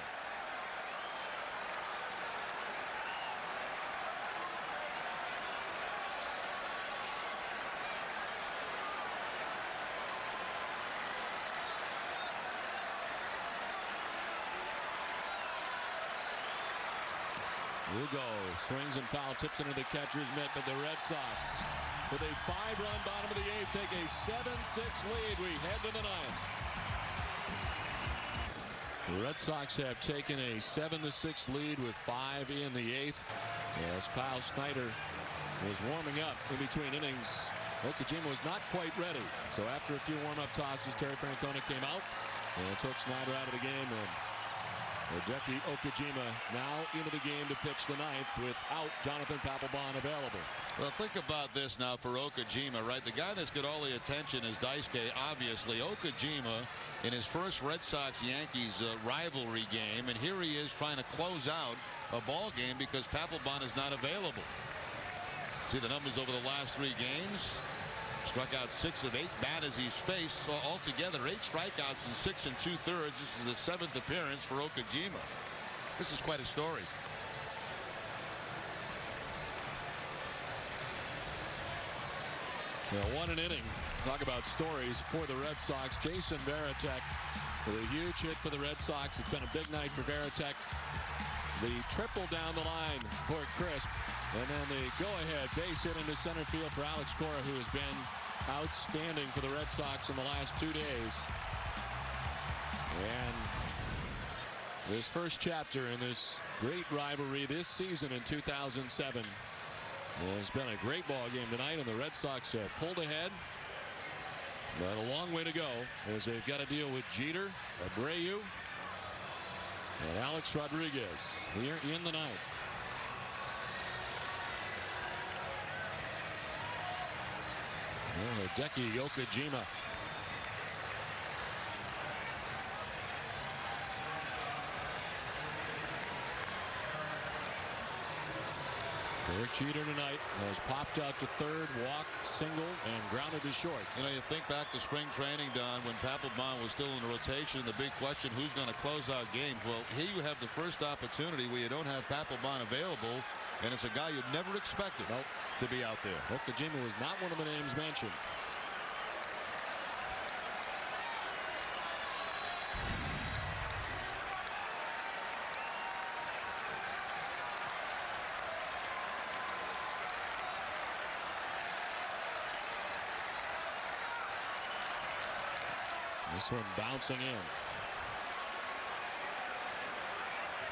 [SPEAKER 1] Lugo swings and foul, tips into the catcher's mitt, but the Red Sox, with a 5-run bottom of the 8th, take a 7-6 lead. We head to the 9th. The Red Sox have taken a 7-6 lead with 5 in the 8th. As Kyle Snyder was warming up in between innings, Okajima was not quite ready. So after a few warm-up tosses, Terry Francona came out and took Snyder out of the game. And Hideki Okajima now into the game to pitch the 9th without Jonathan Papelbon available.
[SPEAKER 4] Well, think about this now for Okajima, right? The guy that's got all the attention is Daisuke, obviously. Okajima in his first Red Sox-Yankees rivalry game, and here he is trying to close out a ball game because Papelbon is not available. See the numbers over the last 3 games. Struck out 6 of 8 batters he's faced. So altogether 8 strikeouts in 6 2/3. This is the 7th appearance for Okajima. This is quite a story.
[SPEAKER 1] Well, 1 an inning. Talk about stories for the Red Sox. Jason Varitek with a huge hit for the Red Sox. It's been a big night for Varitek. The triple down the line for Crisp. And then the go-ahead base hit into center field for Alex Cora, who has been outstanding for the Red Sox in the last 2 days. And this first chapter in this great rivalry this season in 2007 has been a great ball game tonight, and the Red Sox have pulled ahead. But a long way to go as they've got to deal with Jeter, Abreu, and Alex Rodriguez here in the 9th. Hideki Okajima. Derek Jeter tonight has popped out to third, walked, single, and grounded to short.
[SPEAKER 4] You know, you think back to spring training, Don, when Papelbon was still in the rotation. The big question, who's going to close out games? Well, here you have the first opportunity where you don't have Papelbon available, and it's a guy you'd never expected to be out there.
[SPEAKER 1] Okajima was not one of the names mentioned. This one bouncing in.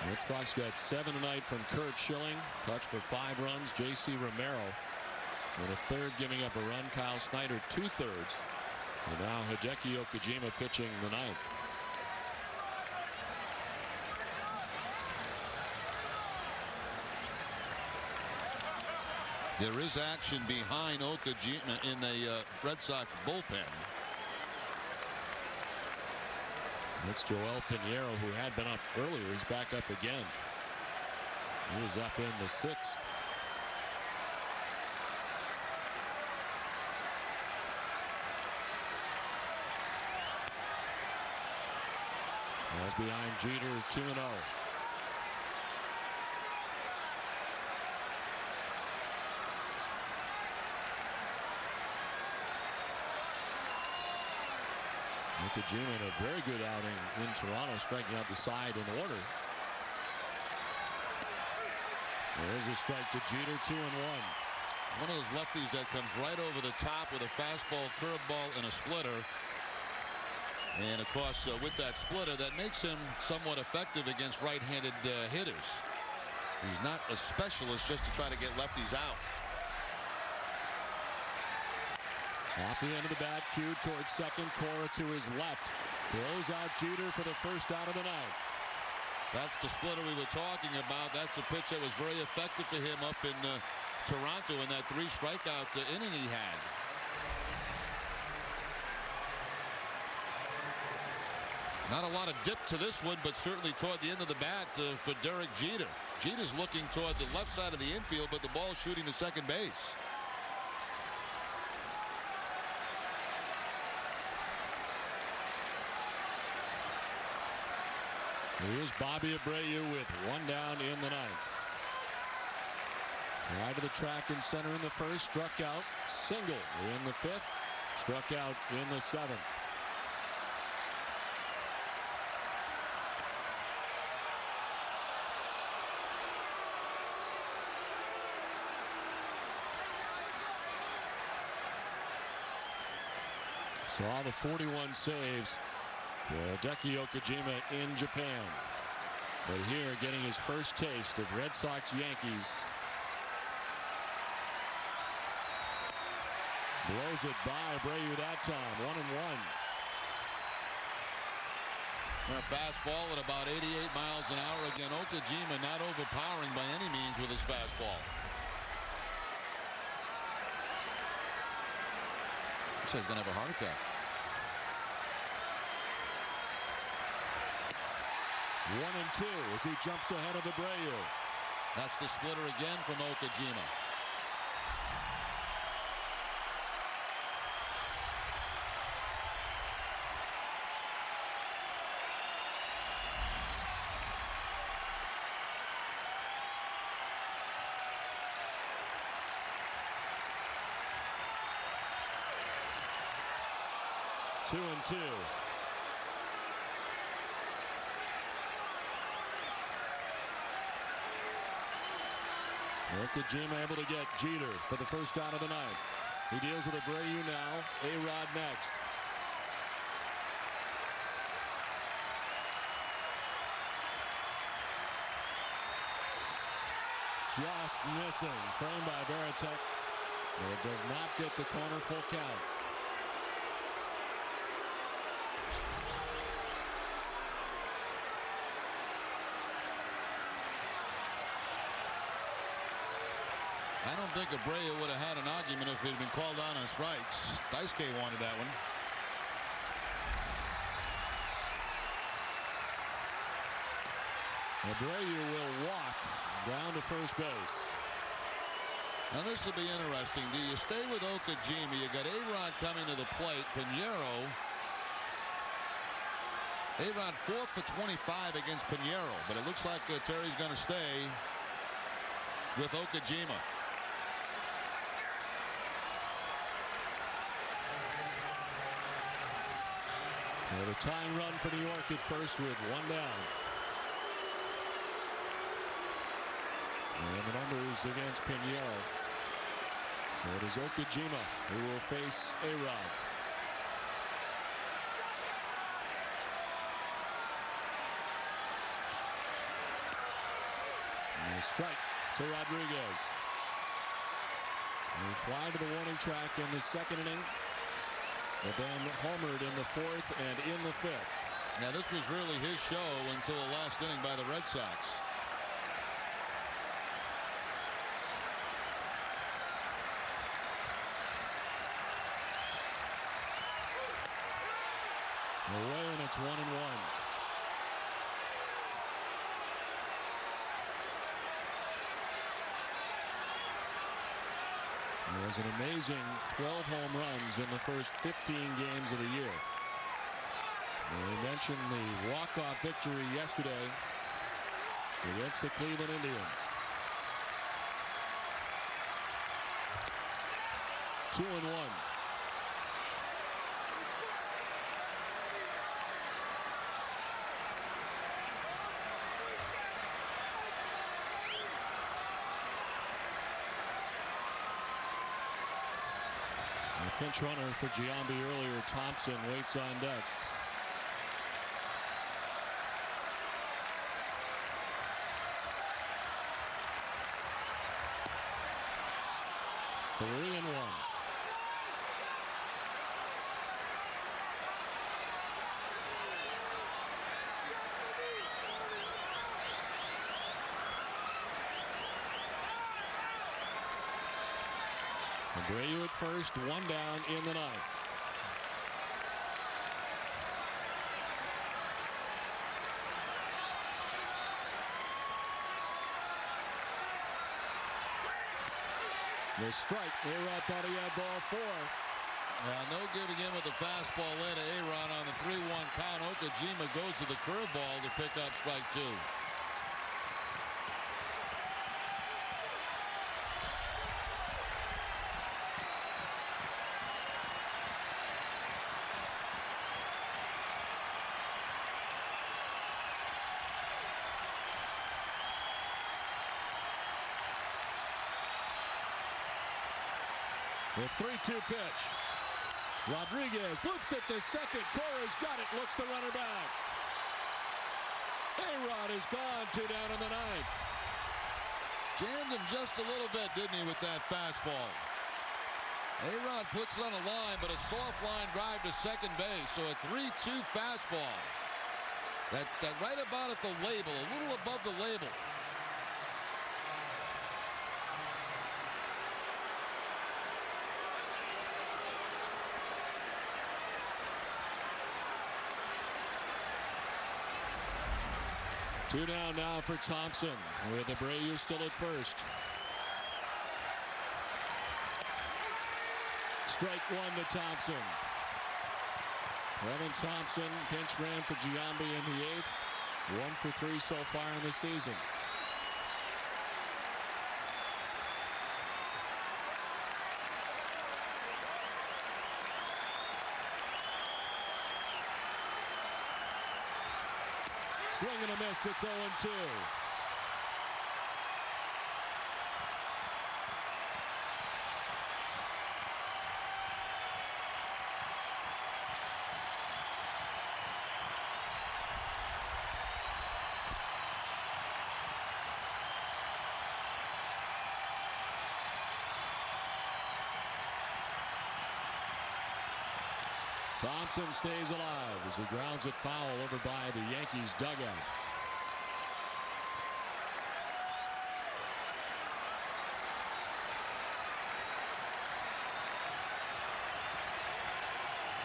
[SPEAKER 1] Red Sox got 7 tonight from Curt Schilling. Touch for 5 runs. J.C. Romero in a third, giving up a run. Kyle Snyder 2/3. And now Hideki Okajima pitching the 9th.
[SPEAKER 4] There is action behind Okajima in the Red Sox bullpen.
[SPEAKER 1] It's Joel Pinheiro, who had been up earlier. He's back up again. He was up in the 6th. That's behind Jeter, 2-0. Okajima in a very good outing in Toronto, striking out the side in order. There's a strike to Jeter, 2-1.
[SPEAKER 4] One of those lefties that comes right over the top with a fastball, curveball, and a splitter. And of course, with that splitter, that makes him somewhat effective against right-handed hitters. He's not a specialist just to try to get lefties out.
[SPEAKER 1] Off the end of the bat, cue towards second. Cora to his left. Throws out Jeter for the first out of the 9th.
[SPEAKER 4] That's the splitter we were talking about. That's a pitch that was very effective for him up in Toronto in that 3 strikeout inning he had. Not a lot of dip to this one, but certainly toward the end of the bat for Derek Jeter. Jeter's looking toward the left side of the infield, but the ball's shooting to second base.
[SPEAKER 1] Here's Bobby Abreu with 1 down in the 9th. Right to the track and center in the 1st. Struck out. Single in the 5th. Struck out in the 7th. Saw the 41 saves for Hideki Okajima in Japan. But here, getting his first taste of Red Sox Yankees. Blows it by Abreu that time. 1-1.
[SPEAKER 4] A fastball at about 88 miles an hour. Again, Okajima not overpowering by any means with his fastball. He says he's going to have a heart attack.
[SPEAKER 1] 1-2 as he jumps ahead of Abreu.
[SPEAKER 4] That's the splitter again from Okajima.
[SPEAKER 1] Two and two. Okajima able to get Jeter for the first out of the 9th. He deals with Abreu now. A-Rod next. Just missing. Framed by Pettitte. But it does not get the corner full count.
[SPEAKER 4] I don't think Abreu would have had an argument if it had been called on strikes. Daisuke wanted that one.
[SPEAKER 1] Abreu will walk down to first base.
[SPEAKER 4] Now this will be interesting. Do you stay with Okajima? You got A-Rod coming to the plate. Pinheiro. A-Rod 4 for 25 against Pinheiro, but it looks like Terry's going to stay with Okajima.
[SPEAKER 1] The tying run for New York at first with 1 down. And the numbers against Pinheiro. So it is Okajima who will face A-Rod. strike to Rodriguez. He fly to the warning track in the second inning, but then homered in the fourth and in the fifth.
[SPEAKER 4] Now this was really his show until the last inning by the Red Sox.
[SPEAKER 1] Away, and it's 1-1. It was an amazing 12 home runs in the first 15 games of the year. We mentioned the walk-off victory yesterday against the Cleveland Indians. 2-1. Pinch runner for Giambi earlier. Thompson waits on deck. Three and one. Abreu at first, one down in the ninth. The strike. A-Rod thought he had ball four.
[SPEAKER 4] No giving in with the fastball led to A-Rod on the 3-1 count. Okajima goes to the curveball to pick up strike two.
[SPEAKER 1] The 3-2 pitch. Rodriguez bloops it to second. Cora's got it. Looks the runner back. A-Rod is gone. 2 down in the ninth.
[SPEAKER 4] Jammed him just a little bit, didn't he, with that fastball? A-Rod puts it on a line, but a soft line drive to second base. So a 3-2 fastball. That right about at the label, a little above the label.
[SPEAKER 1] Two down now for Thompson, with Abreu still at first. Strike one to Thompson. Evan Thompson pinch ran for Giambi in the eighth. 1 for 3 so far in the season. Swing and a miss. It's 0-2. Thompson stays alive as he grounds it foul over by the Yankees dugout.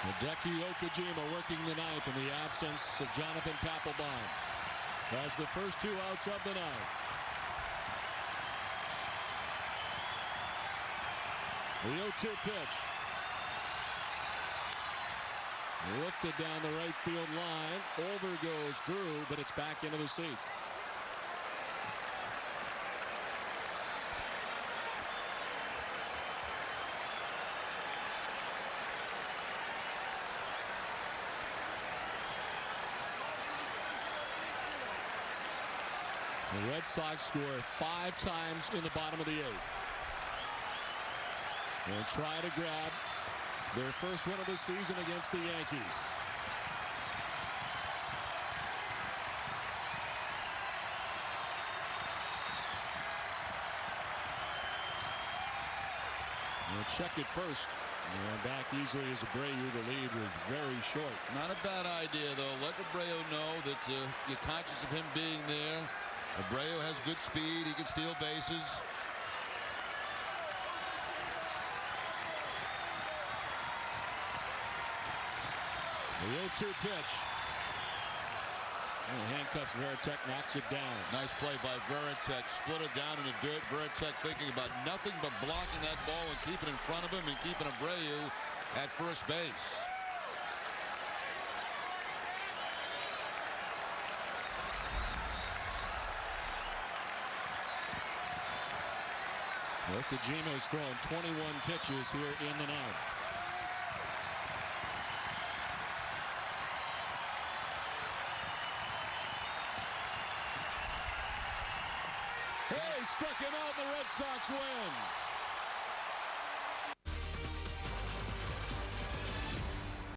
[SPEAKER 1] Hideki Okajima working the ninth in the absence of Jonathan Papelbon. Has the first 2 outs of the ninth. The 0-2 pitch. Lifted down the right field line. Over goes Drew, but it's back into the seats. The Red Sox score 5 times in the bottom of the 8th. They'll try to grab their first win of the season against the Yankees. check it first. And back easily as Abreu. The lead was very short.
[SPEAKER 4] Not a bad idea, though. Let Abreu know that you're conscious of him being there. Abreu has good speed. He can steal bases.
[SPEAKER 1] The 0-2 pitch. And handcuffs Pettitte, knocks it down.
[SPEAKER 4] Nice play by Pettitte. Split it down in the dirt. Pettitte thinking about nothing but blocking that ball and keeping it in front of him and keeping Abreu at first base.
[SPEAKER 1] Okajima's thrown 21 pitches here in the ninth. Hey, struck him out, and the Red Sox win.